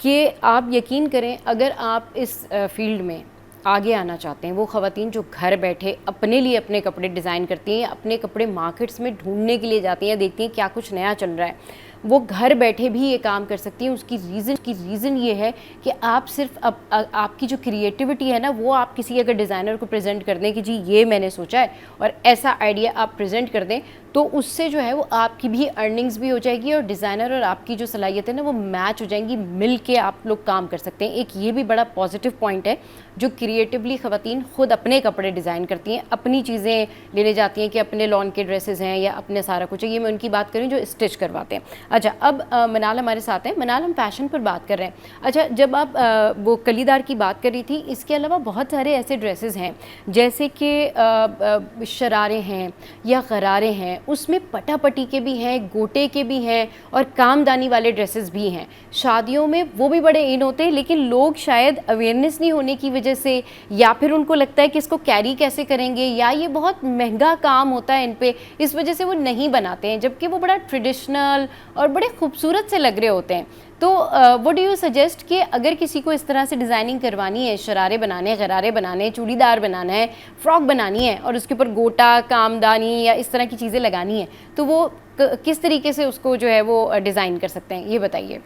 कि आप यकीन करें, अगर आप इस फील्ड में आगे आना चाहते हैं, वो ख़वातीन जो घर बैठे अपने लिए अपने कपड़े डिज़ाइन करती हैं, अपने कपड़े मार्केट्स में ढूंढने के लिए जाती हैं, देखती हैं क्या कुछ नया चल रहा है, वो घर बैठे भी ये काम कर सकती हैं। उसकी रीज़न ये है कि आप सिर्फ आपकी जो क्रिएटिविटी है ना, वो आप किसी अगर डिज़ाइनर को प्रेजेंट कर दें कि जी ये मैंने सोचा है, और ऐसा आइडिया आप प्रेजेंट कर दें, तो उससे जो है वो आपकी भी अर्निंग्स भी हो जाएगी, और डिज़ाइनर और आपकी जो सलाहियत है ना वो मैच हो जाएंगी, मिल के आप लोग काम कर सकते हैं। एक ये भी बड़ा पॉजिटिव पॉइंट है, जो क्रिएटिवली ख़वातीन खुद अपने कपड़े डिज़ाइन करती हैं, अपनी चीज़ें लेने जाती हैं कि अपने लॉन के ड्रेसेस हैं या अपने सारा कुछ है। ये मैं उनकी बात करूँ जो स्टिच करवाते हैं। अच्छा, अब मनाल हमारे साथ हैं। मनाल, हम फ़ैशन पर बात कर रहे हैं। अच्छा, जब आप वो कलीदार की बात कर रही थी, इसके अलावा बहुत सारे ऐसे ड्रेसेस हैं जैसे कि शरारे हैं या गरारे हैं, उसमें पटापटी के भी हैं, गोटे के भी हैं, और कामदानी वाले ड्रेसेस भी हैं। शादियों में वो भी बड़े इन होते हैं, लेकिन लोग शायद अवेयरनेस नहीं होने की वजह से, या फिर उनको लगता है कि इसको कैरी कैसे करेंगे, या ये बहुत महंगा काम होता है इन पे, इस वजह से वो नहीं बनाते हैं, जबकि वो बड़ा ट्रेडिशनल और बड़े खूबसूरत से लग रहे होते हैं। तो व्हाट डू यू सजेस्ट कि अगर किसी को इस तरह से डिज़ाइनिंग करवानी है, शरारे बनाने, गरारे बनाने, चूड़ीदार बनाना है, फ्रॉक बनानी है, और उसके ऊपर गोटा, कामदानी या इस तरह की चीज़ें लगानी है, तो वो किस तरीके से उसको जो है वो डिज़ाइन कर सकते हैं, ये बताइए।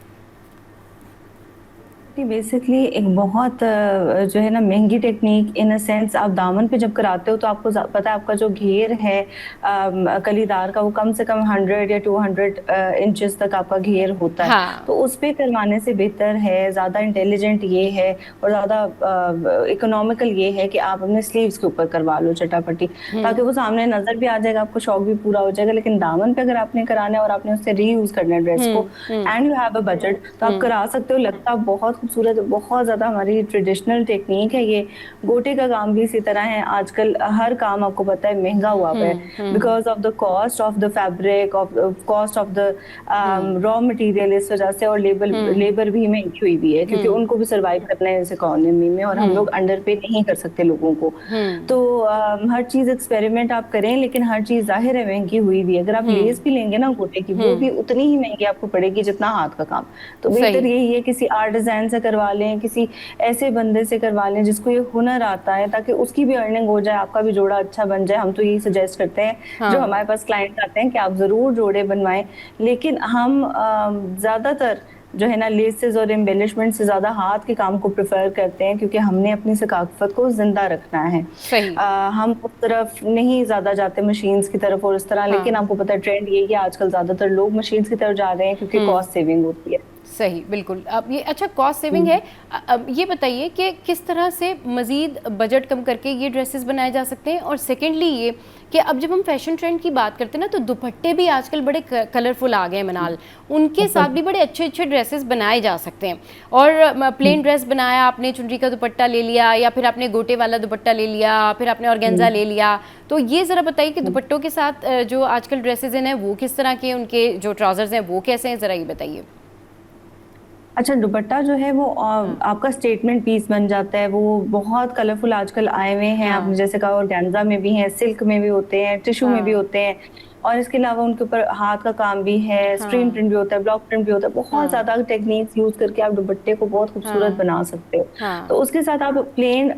बेसिकली एक बहुत जो है ना महंगी टेक्निक इन अ सेंस, आप दामन पे जब कराते हो तो आपको पता है आपका जो घेर है कलीदार का, वो कम से कम 100 या 200 इंचेस तक आपका घेर होता है। हाँ। तो उस पे करवाने से बेहतर है, ज़्यादा इंटेलिजेंट ये है और ज़्यादा इकोनॉमिकल ये है कि आप अपने स्लीव्स के ऊपर करवा लो चटापटी, ताकि वो सामने नजर भी आ जाएगा, आपको शौक भी पूरा हो जाएगा। लेकिन दामन पे अगर आपने कराना है और आपने उससे रीयूज करना है ड्रेस को, and you have a budget, तो आप करा सकते हो। लगता बहुत खूबसूरत, बहुत ज्यादा हमारी ट्रेडिशनल टेक्निक है ये। गोटे का काम भी इसी तरह है। आजकल हर काम आपको पता है महंगा हुआ है, because of the cost of the fabric, of cost of the raw material, इस वजह से। और लेबर भी महंगी हुई भी है, क्योंकि उनको भी सर्वाइव करना है इस इकोनॉमी में, और हम लोग अंडर पे नहीं कर सकते लोगों को। तो हर चीज एक्सपेरिमेंट आप करें, लेकिन हर चीज जाहिर है महंगी हुई भी है। अगर आप लेस भी लेंगे ना गोटे की, वो भी उतनी ही महंगी आपको पड़ेगी जितना हाथ का काम। तो बेहतर यही है किसी आर्ट डिजाइन से करवा लें, किसी ऐसे बंदे से करवा लें जिसको ये हुनर आता है, ताकि उसकी भी अर्निंग हो जाए, आपका भी जोड़ा अच्छा बन जाए। हम तो यही सजेस्ट करते हैं जो हमारे पास क्लाइंट आते हैं कि आप जरूर जोड़े बनवाएं। लेकिन हम ज्यादातर जो है ना लेसेस और एम्बेलिशमेंट से ज्यादा हाथ के काम को प्रेफर करते हैं, क्योंकि हमने अपनी सकाफत को जिंदा रखना है। हम उस तरफ नहीं ज्यादा जाते मशीन्स की तरफ और इस तरह। लेकिन आपको पता है ट्रेंड ये है कि आजकल ज्यादातर लोग मशीन्स की तरफ जा रहे हैं, क्योंकि कॉस्ट सेविंग होती है। सही, बिल्कुल। अब ये अच्छा कॉस्ट सेविंग है। अब ये बताइए कि किस तरह से मज़ीद बजट कम करके ये ड्रेसेस बनाए जा सकते हैं? और सेकेंडली ये कि अब जब हम फैशन ट्रेंड की बात करते हैं ना, तो दुपट्टे भी आजकल बड़े कलरफुल आ गए हैं मनाल, उनके साथ भी बड़े अच्छे अच्छे ड्रेसेस बनाए जा सकते हैं। और प्लेन ड्रेस बनाया आपने, चुनरी का दुपट्टा ले लिया, या फिर आपने गोटे वाला दुपट्टा ले लिया, फिर आपने ऑर्गेन्जा ले लिया, तो ये ज़रा बताइए कि दुपट्टों के साथ जो आजकल ड्रेसेस हैं वो किस तरह के, उनके जो ट्राउज़र्स हैं वो कैसे हैं, ज़रा ये बताइए। अच्छा, दुपट्टा जो है वो हाँ, आपका स्टेटमेंट पीस बन जाता है। वो बहुत कलरफुल आजकल आए हुए हैं, आपने हाँ, जैसे कहा ऑर्गेन्जा में भी हैं, सिल्क में भी होते हैं, टिश्यू में भी हाँ, होते हैं, और इसके अलावा उनके ऊपर हाथ का काम भी है, स्क्रीन हाँ, प्रिंट भी होता है, ब्लॉक प्रिंट भी होता है। बहुत हाँ, ज़्यादा टेक्निक्स यूज़ करके आप दुपट्टे को बहुत खूबसूरत हाँ, बना सकते हो। तो हाँ, उसके साथ आप प्लेन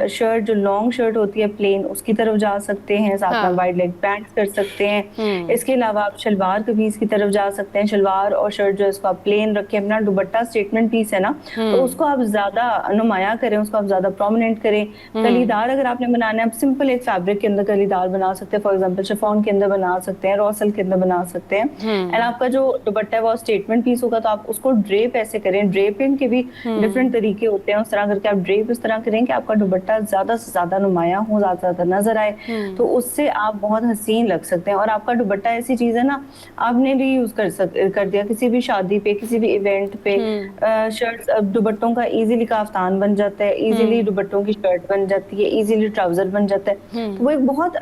शर्ट, जो लॉन्ग शर्ट होती है प्लेन, उसकी तरफ जा सकते हैं, साथ में हाँ, वाइड लेग पैंट्स कर सकते हैं। हुँ, इसके अलावा आप शलवार कमीज की तरफ जा सकते हैं। शलवार और शर्ट जो है इसको आप प्लेन रखें, अपना दुपट्टा स्टेटमेंट पीस है ना, तो हुँ, उसको आप ज्यादा नुमाया करें, उसको आप ज्यादा प्रोमिनेंट करें। हुँ, कलीदार अगर आपने बनाना है, आप सिंपल एक फैब्रिक के अंदर कलीदार बना सकते हैं, फॉर एग्जांपल शिफॉन के अंदर बना सकते हैं, रॉ सिल्क के अंदर बना सकते हैं। एंड हुँ, आपका जो दुपट्टा है वो स्टेटमेंट पीस होगा, तो आप उसको ड्रेप ऐसे करें। ड्रेपिंग के भी हुँ, डिफरेंट तरीके होते हैं, उस तरह करके आप ड्रेप इस तरह करें कि आपका दुपट्टा ज्यादा से ज्यादा नुमाया हो, ज्यादा से ज्यादा नजर आए, तो हुँ, उससे आप बहुत हसीन लग सकते हैं। और आपका दुपट्टा ऐसी चीज है ना, आपने भी यूज कर दिया किसी भी शादी पे, किसी भी इवेंट पे, हुँ, शर्ट्स अब दुपट्टों का इजीली काफ्तान बन जाता है, इजीली हुँ, दुपट्टों की शर्ट बन जाती है, इजीली ट्राउजर बन जाता है। तो हुँ। वो एक बहुत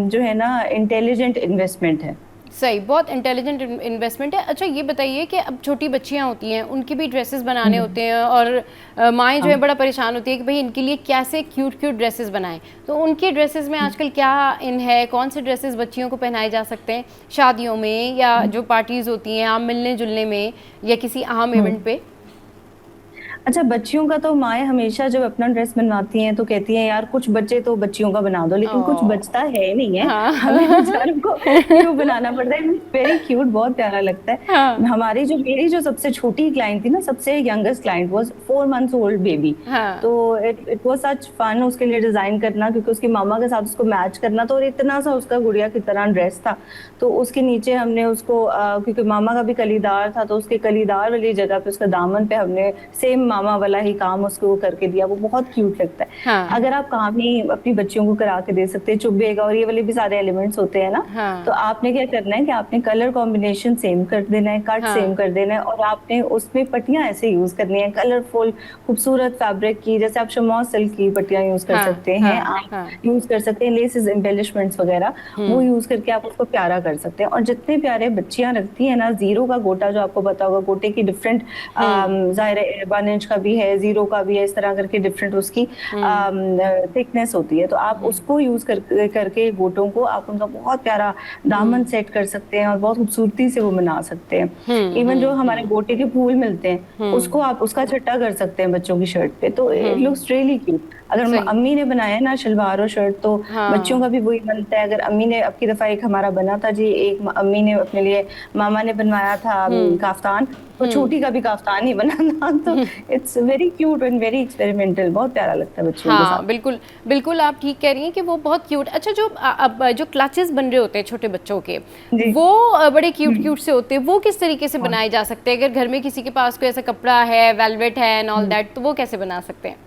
जो है ना इंटेलिजेंट इन्वेस्टमेंट है। सही, बहुत इंटेलिजेंट इन्वेस्टमेंट है। अच्छा ये बताइए कि अब छोटी बच्चियाँ होती हैं, उनके भी ड्रेसेस बनाने हम्म, होते हैं, और माएँ जो है हाँ। बड़ा परेशान होती है कि भाई इनके लिए कैसे क्यूट क्यूट ड्रेसेस बनाएं। तो उनके ड्रेसेस में आजकल क्या इन है, कौन से ड्रेसेस बच्चियों को पहनाए जा सकते हैं शादियों में, या जो पार्टीज़ होती हैं आम मिलने जुलने में, या किसी आम हम्म। इवेंट पे? अच्छा, बच्चियों का तो माएँ हमेशा जब अपना ड्रेस बनवाती हैं तो कहती हैं यार कुछ बच्चे तो बच्चियों का बना दो, लेकिन कुछ ओह! बचता है नहीं है। हमें हाँ। बेचारों को क्यों बनाना पड़ता है? वेरी क्यूट, बहुत प्यारा लगता है। हाँ, मेरी जो सबसे छोटी क्लाइंट थी ना, सबसे youngest client was 4 months old baby. हाँ। तो इट वाज़ सच फन उसके लिए डिज़ाइन करना, क्योंकि उसकी मम्मा के साथ उसको मैच करना, तो और इतना सा उसका गुड़िया की तरह ड्रेस था। तो उसके नीचे हमने उसको क्योंकि मामा का भी कलीदार था, तो उसके कलीदार वाली जगह पे उसका दामन पे हमने सेम मामा वाला ही काम उसको करके दिया। वो बहुत क्यूट लगता है। हाँ, अगर आप काम ही अपनी बच्चियों को करा के दे सकते हैं, चुभेगा और ये वाले भी सारे एलिमेंट्स होते हैं ना, तो हाँ, आपने क्या करना है कि आपने कलर कॉम्बिनेशन सेम कर देना है, कट सेम हाँ, कर देना है, और आपने उसमें पट्टियां ऐसे यूज करनी है कलरफुल खूबसूरत फैब्रिक की। जैसे आप शमौन सिल्क की पट्टियां यूज कर हाँ, सकते हैं, हाँ, आप हाँ। यूज कर सकते हैं लेसेस एम्बेलिशमेंट्स वगैरह, वो हुँ, यूज करके आप उसको प्यारा कर सकते हैं। और जितने प्यारे बच्चियां रखती है ना, जीरो का गोटा जो आपको पता होगा, गोटे की डिफरेंट हुँ, जाहिर है 1 इंच का भी है, जीरो का भी है, इस तरह करके डिफरेंट उसकी हुँ, थिकनेस होती है। तो आप हुँ, उसको यूज करके गोटों को आप उनका बहुत प्यारा दामन हुँ, सेट कर सकते हैं और बहुत खूबसूरती से वो बना सकते हैं। हुँ, इवन जो हुँ, हमारे हुँ, गोटे के फूल मिलते हैं, उसको हुँ, आप उसका छट्टा कर सकते हैं बच्चों की शर्ट पे, तो it hmm, looks really cute. अगर सही, अम्मी ने बनाया ना शलवार और शर्ट, तो बच्चों का हाँ, भी वही बनता है। अगर अम्मी ने, अब की दफा एक हमारा बना था जी, एक अम्मी ने अपने लिए, मामा ने बनवाया था हुँ, काफ्तान, तो हुँ, छोटी का भी काफ्तान ही बना था। तो it's very cute and very experimental, बहुत प्यारा लगता है बच्चियों के हाँ, साथ। बिल्कुल, बिल्कुल आप ठीक कह रही हैं कि वो बहुत क्यूट। अच्छा जो अब जो क्लचेस बन रहे होते हैं छोटे बच्चों के, जी। वो बड़े क्यूट हम्म, क्यूट से होते हैं, वो किस तरीके से बहुत। बनाए जा सकते हैं? अगर घर में किसी के पास कोई ऐसा कपड़ा है, वेलवेट है एंड ऑल हम्म। दैट, तो वो कैसे बना सकते हैं?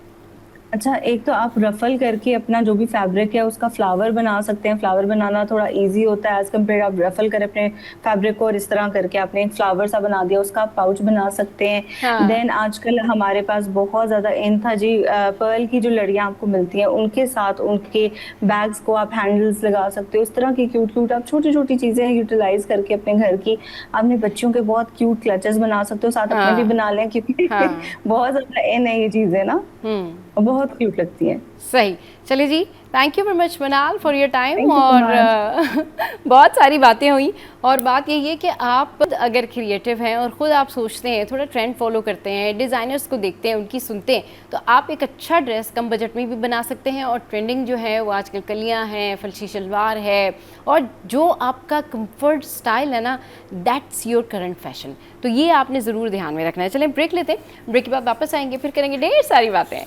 अच्छा, एक तो आप रफल करके अपना जो भी फैब्रिक है उसका फ्लावर बना सकते हैं। फ्लावर बनाना थोड़ा इजी होता है एज कम्पेयर, आप रफल करें अपने फैब्रिक को और इस तरह करके आपने एक फ्लावर सा बना दिया, उसका आप पाउच बना सकते हैं। हाँ, देन आजकल हमारे पास बहुत ज़्यादा इन था जी, पर्ल की जो लड़ियाँ आपको मिलती हैं, उनके साथ उनके बैग्स को आप हैंडल्स लगा सकते हो। इस तरह की क्यूट क्यूट आप छोटी छोटी चीज़ें यूटिलाइज करके अपने घर की, अपने बच्चों के बहुत क्यूट क्लचेस बना सकते हो, साथ अपने भी हाँ, बना लें, क्योंकि हाँ, बहुत ज़्यादा इन है ये चीज़ें ना, हुँ। और बहुत क्यूट लगती हैं। सही। चलिए जी, थैंक यू वेरी मच मनाल for your time. Thank you सो और मच। बहुत सारी बातें हुई, और बात यही है कि आप खुद अगर क्रिएटिव हैं और ख़ुद आप सोचते हैं, थोड़ा ट्रेंड फॉलो करते हैं, डिज़ाइनर्स को देखते हैं, उनकी सुनते हैं, तो आप एक अच्छा ड्रेस कम बजट में भी बना सकते हैं। और ट्रेंडिंग जो है वो आजकल कलियाँ हैं, फलसी शलवार है, और जो आपका कंफर्ट स्टाइल है ना, दैट्स योर करंट फैशन। तो ये आपने ज़रूर ध्यान में रखना है। चलें ब्रेक लेते हैं, ब्रेक के बाद वापस आएंगे, फिर करेंगे ढेर सारी बातें।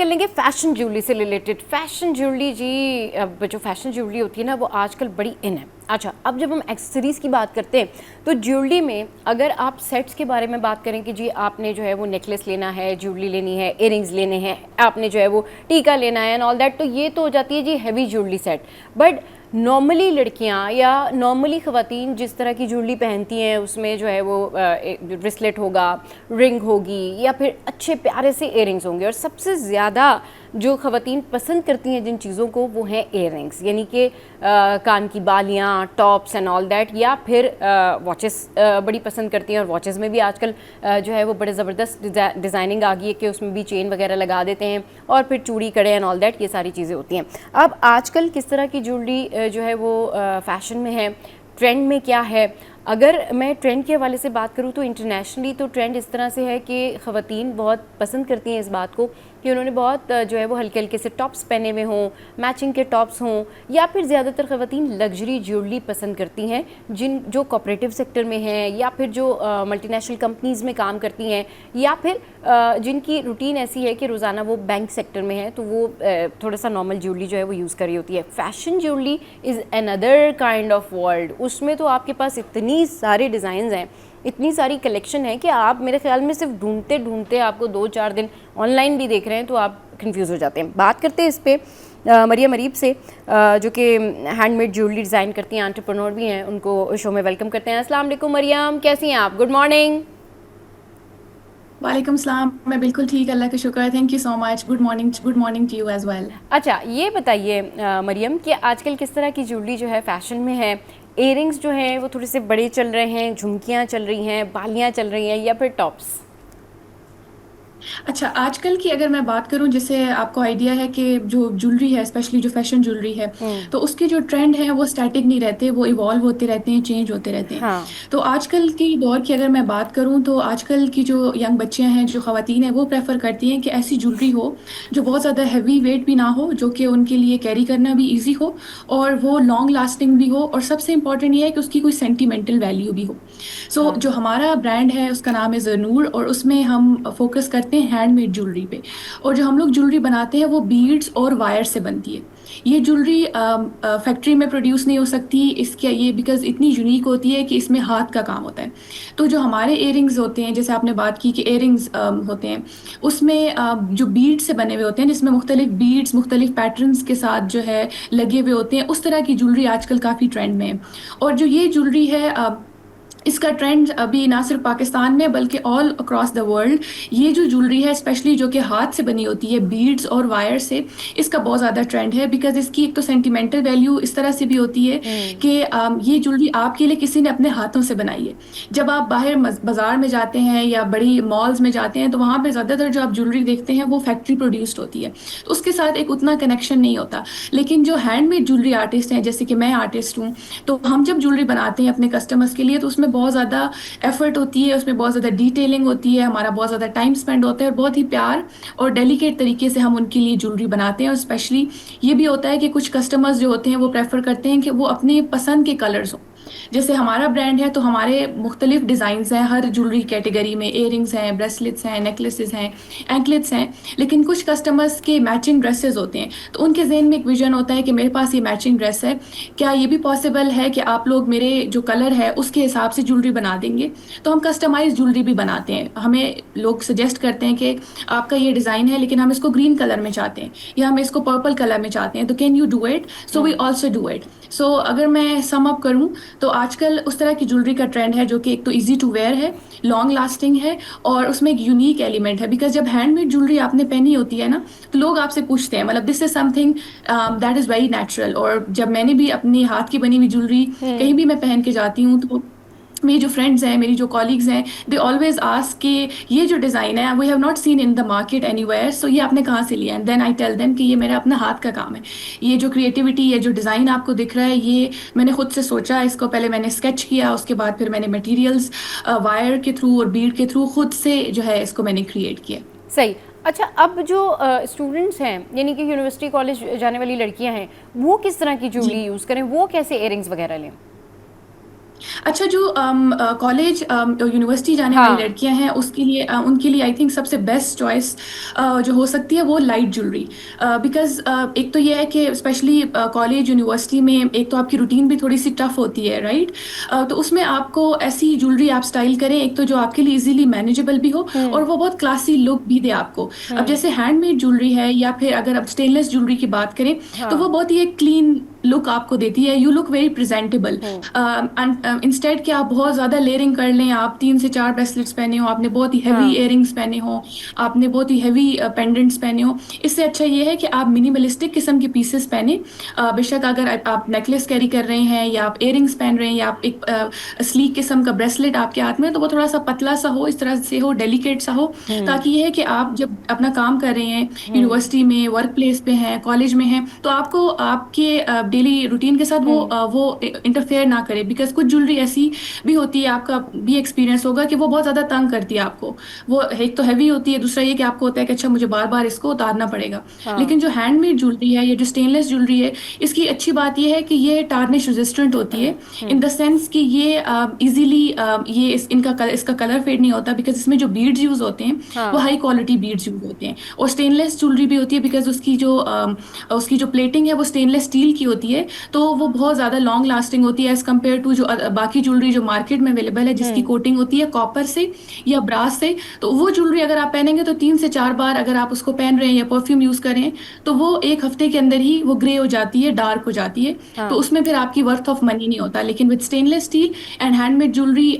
कर लेंगे फैशन ज्वेलरी से रिलेटेड। फैशन ज्वेलरी जी, अब जो फैशन ज्वेलरी होती है ना वो आजकल बड़ी इन है। अच्छा, अब जब हम एक्सेसरीज़ की बात करते हैं तो ज्वेलरी में अगर आप सेट्स के बारे में बात करें कि जी आपने जो है वो नेकलेस लेना है, ज्वेलरी लेनी है, इयरिंग्स लेने हैं, आपने जो है वो टीका लेना है एंड ऑल दैट, तो ये तो हो जाती है जी heavy jewellery set. But normally लड़कियां या नॉर्मली ख़वातीन जिस तरह की ज्वेलरी पहनती हैं उसमें जो है वो ब्रेसलेट होगा, रिंग होगी या फिर अच्छे प्यारे से इयरिंग्स होंगे। और सबसे ज़्यादा जो ख़वातीन पसंद करती हैं जिन चीज़ों को वो हैं इयरिंग्स, यानी कि कान की बालियाँ, टॉप्स एंड ऑल दैट, या फिर वॉचेस बड़ी पसंद करती हैं। और वॉचेस में भी आजकल जो है वो बड़े ज़बरदस्त डिज़ाइनिंग आ गई है कि उसमें भी चेन वगैरह लगा देते हैं और फिर चूड़ी कड़े एंड ऑल दैट, ये सारी चीज़ें होती हैं। अब आजकल किस तरह की ज्वेलरी जो है वो फैशन में है, ट्रेंड में क्या है? अगर मैं ट्रेंड के हवाले से बात करूँ तो इंटरनेशनली तो ट्रेंड इस तरह से है कि ख़वातीन बहुत पसंद करती हैं इस बात को कि उन्होंने बहुत जो है वो हल्के हल्के से टॉप्स पहने हुए हों, मैचिंग के टॉप्स हों, या फिर ज़्यादातर ख़वातीन लग्जरी ज्वेलरी पसंद करती हैं जो कोऑपरेटिव सेक्टर में हैं या फिर जो मल्टीनेशनल कंपनीज़ में काम करती हैं, या फिर जिनकी रूटीन ऐसी है कि रोज़ाना वो बैंक सेक्टर में है तो वो थोड़ा सा नॉर्मल ज्वेलरी जो है वो यूज़ कर रही होती है। Fashion jewellery is another kind of world. उसमें तो आपके पास इतनी सारे डिज़ाइंस हैं, इतनी सारी कलेक्शन है कि आप मेरे ख्याल में सिर्फ ढूंढते ढूंढते आपको 2-4 दिन ऑनलाइन भी देख रहे हैं तो आप कंफ्यूज हो जाते हैं। बात करते हैं इस पे मरियम अरीब से, जो कि हैंडमेड ज्वेलरी डिज़ाइन करती हैं, एंटरप्रेन्योर भी हैं, उनको शो में वेलकम करते हैं। अस्सलाम वालेकुम मरियम, कैसी हैं आप? Good morning. वालेकुम सलाम, मैं बिल्कुल ठीक, अल्लाह का शुक्र है, thank you so much. Good morning to you as well. अच्छा, ये बताइए मरियम कि आजकल किस तरह की ज्वेलरी जो है फैशन में है? इयरिंग्स जो हैं वो थोड़े से बड़े चल रहे हैं, झुमकियाँ चल रही हैं, बालियाँ चल रही हैं, या फिर टॉप्स? अच्छा, आजकल की अगर मैं बात करूं, जैसे आपको आइडिया है कि जो ज्वेलरी है, स्पेशली जो फैशन ज्वेलरी है, तो उसके जो ट्रेंड है वो स्टैटिक नहीं रहते, वो इवॉल्व होते रहते हैं, चेंज होते रहते हैं। हाँ। तो आजकल के दौर की अगर मैं बात करूं तो आजकल की जो यंग बच्चियां हैं, जो ख़वातीन हैं, वो प्रेफर करती हैं कि ऐसी ज्वेलरी हो जो बहुत ज़्यादा हैवी वेट भी ना हो, जो कि उनके लिए कैरी करना भी ईजी हो और वो लॉन्ग लास्टिंग भी हो, और सबसे इंपॉर्टेंट ये है कि उसकी कोई सेंटिमेंटल वैल्यू भी हो। सो जो हमारा ब्रांड है उसका नाम है ज़नूर, और उसमें हम फोकस करते हैं हैंडमेड ज्वेलरी पे। और जो हम लोग ज्वेलरी बनाते हैं वो बीड्स और वायर से बनती है। ये ज्वेलरी फैक्ट्री में प्रोड्यूस नहीं हो सकती, इसके ये बिकॉज इतनी यूनिक होती है कि इसमें हाथ का काम होता है। तो जो हमारे इयरिंग्स होते हैं, जैसे आपने बात की कि इयरिंग्स होते हैं, उसमें जो बीड से बने हुए होते हैं, जिसमें मुख्तलिफ बीड्स मुख्तलिफ पैटर्न्स के साथ जो है लगे हुए होते हैं, उस तरह की ज्वेलरी आजकल काफ़ी ट्रेंड में है। और जो ये ज्वेलरी है इसका ट्रेंड अभी ना सिर्फ पाकिस्तान में बल्कि ऑल अक्रॉस द वर्ल्ड, ये जो ज्वेलरी है स्पेशली जो कि हाथ से बनी होती है बीड्स और वायर से, इसका बहुत ज़्यादा ट्रेंड है। बिकॉज इसकी एक तो सेंटिमेंटल वैल्यू इस तरह से भी होती है कि ये ज्वेलरी आपके लिए किसी ने अपने हाथों से बनाई है। जब आप बाहर बाजार में जाते हैं या बड़ी मॉल्स में जाते हैं तो वहाँ पर ज़्यादातर जो आप ज्वेलरी देखते हैं वो फैक्ट्री प्रोड्यूस्ड होती है, तो उसके साथ एक उतना कनेक्शन नहीं होता। लेकिन जो हैंडमेड ज्वेलरी आर्टिस्ट हैं, जैसे कि मैं आर्टिस्ट हूँ, तो हम जब ज्वेलरी बनाते हैं अपने कस्टमर्स के लिए तो उसमें बहुत ज़्यादा एफर्ट होती है, उसमें बहुत ज़्यादा डिटेलिंग होती है, हमारा बहुत ज़्यादा टाइम स्पेंड होता है, और बहुत ही प्यार और डेलिकेट तरीके से हम उनके लिए ज्वेलरी बनाते हैं। और स्पेशली ये भी होता है कि कुछ कस्टमर्स जो होते हैं वो प्रेफर करते हैं कि वो अपने पसंद के कलर्स हों। जैसे हमारा ब्रांड है तो हमारे मुख्तलिफ डिज़ाइंस हैं हर ज्वेलरी कैटेगरी में, इयरिंग्स हैं, ब्रेसलेट्स हैं, नेकलेसेस हैं, एंकलेट्स हैं। लेकिन कुछ कस्टमर्स के मैचिंग ड्रेसेस होते हैं, तो उनके जहन में एक विजन होता है कि मेरे पास ये मैचिंग ड्रेस है, क्या ये भी पॉसिबल है कि आप लोग मेरे जो कलर है उसके हिसाब से ज्वेलरी बना देंगे? तो हम कस्टमाइज ज्वेलरी भी बनाते हैं। हमें लोग सजेस्ट करते हैं कि आपका ये डिज़ाइन है लेकिन हम इसको ग्रीन कलर में चाहते हैं या हम इसको पर्पल कलर में चाहते हैं, तो can you do it? So we also do it. So अगर मैं सम अप करूँ तो आजकल उस तरह की ज्वेलरी का ट्रेंड है जो कि एक तो ईजी टू वेयर है, लॉन्ग लास्टिंग है, और उसमें एक यूनिक एलिमेंट है। बिकॉज जब हैंडमेड ज्वेलरी आपने पहनी होती है ना, तो लोग आपसे पूछते हैं, मतलब this is something that is very natural. और जब मैंने भी अपनी हाथ की बनी हुई ज्वेलरी कहीं भी मैं पहन के जाती हूँ तो मेरी जो फ्रेंड्स हैं, मेरी जो कॉलीग्स हैं, दे ऑलवेज आस्क कि ये जो डिज़ाइन है we have not seen in the market anywhere, so ये आपने कहाँ से लिया? And then I tell them कि ये मेरा अपना हाथ का काम है। ये जो क्रिएटिविटी, ये जो डिज़ाइन आपको दिख रहा है, ये मैंने खुद से सोचा, इसको पहले मैंने स्केच किया, उसके बाद फिर मैंने मटेरियल्स वायर के थ्रू और बीड के थ्रू खुद से जो है इसको मैंने क्रिएट किया। सही। अच्छा, अब जो स्टूडेंट्स हैं यानी कि यूनिवर्सिटी कॉलेज जाने वाली लड़कियां हैं, वो किस तरह की ज्वेलरी यूज़ करें? वो कैसे इयरिंग्स वगैरह लें? अच्छा, जो कॉलेज यूनिवर्सिटी जाने हाँ। वाली लड़कियां हैं उसके लिए उनके लिए आई थिंक सबसे बेस्ट चॉइस जो हो सकती है वो लाइट ज्वेलरी। बिकॉज एक तो ये है कि स्पेशली कॉलेज यूनिवर्सिटी में एक तो आपकी रूटीन भी थोड़ी सी टफ होती है, राइट? तो उसमें आपको ऐसी ज्वेलरी आप स्टाइल करें एक तो जो आपके लिए इजीली मैनेजेबल भी हो और वो बहुत क्लासी लुक भी दे आपको। अब जैसे हैंडमेड ज्वेलरी है या फिर अगर आप स्टेनलेस ज्वेलरी की बात करें तो वो बहुत ही एक क्लीन लुक आपको देती है। You look very presentable. Instead कि आप बहुत ज़्यादा लेयरिंग कर लें, आप 3 से 4 ब्रेसलेट्स पहने हो, आपने बहुत ही हैवी इयरिंग्स पहने हो, आपने बहुत ही हैवी पेंडेंट्स पहने हो। इससे अच्छा ये है कि आप मिनिमलिस्टिक किस्म के पीसेस पहने। बेशक अगर आप नेकलेस कैरी कर रहे हैं या आप इयरिंग्स पहन रहे हैं या आप एक स्लीक किस्म का ब्रेसलेट आपके हाथ में है, तो वो थोड़ा सा पतला सा हो, इस तरह से हो, डेलिकेट सा हो, ताकि ये है कि आप जब अपना काम कर रहे हैं यूनिवर्सिटी में, वर्क प्लेस पे हैं, कॉलेज में हैं, तो आपको आपके डेली रूटीन के साथ वो इंटरफेयर ना करे। बिकॉज कुछ ज्वेलरी ऐसी भी होती है, आपका भी एक्सपीरियंस होगा कि वो बहुत ज़्यादा तंग करती है आपको। वो एक तो हैवी होती है, दूसरा ये कि आपको होता है कि अच्छा मुझे बार बार इसको उतारना पड़ेगा। लेकिन जो हैंडमेड ज्वेलरी है या जो स्टेनलेस ज्वेलरी है, इसकी अच्छी बात ये है कि ये टार्निश रेजिस्टेंट होती है, इन द सेंस कि ये इजीली ये इसका कलर फेड नहीं होता। बिकॉज इसमें जो बीड्स यूज होते हैं वो हाई क्वालिटी बीड्स यूज होते हैं। और स्टेनलेस ज्वेलरी भी होती है बिकॉज उसकी जो प्लेटिंग है वो स्टेनलेस स्टील की होती है, तो वो बहुत ज़्यादा लॉन्ग लास्टिंग होती है एज कम्पेयर टू जो बाकी ज्वेलरी जो मार्केट में अवेलेबल है जिसकी कोटिंग होती है कॉपर से या ब्रास से। तो वो ज्वेलरी अगर आप पहनेंगे तो 3 से 4 बार अगर आप उसको पहन रहे हैं या परफ्यूम यूज कर रहे हैं तो वो एक हफ्ते के अंदर ही वो ग्रे हो जाती है, डार्क हो जाती है। तो उसमें फिर आपकी वर्थ ऑफ मनी नहीं होता। लेकिन with stainless steel and handmade jewellery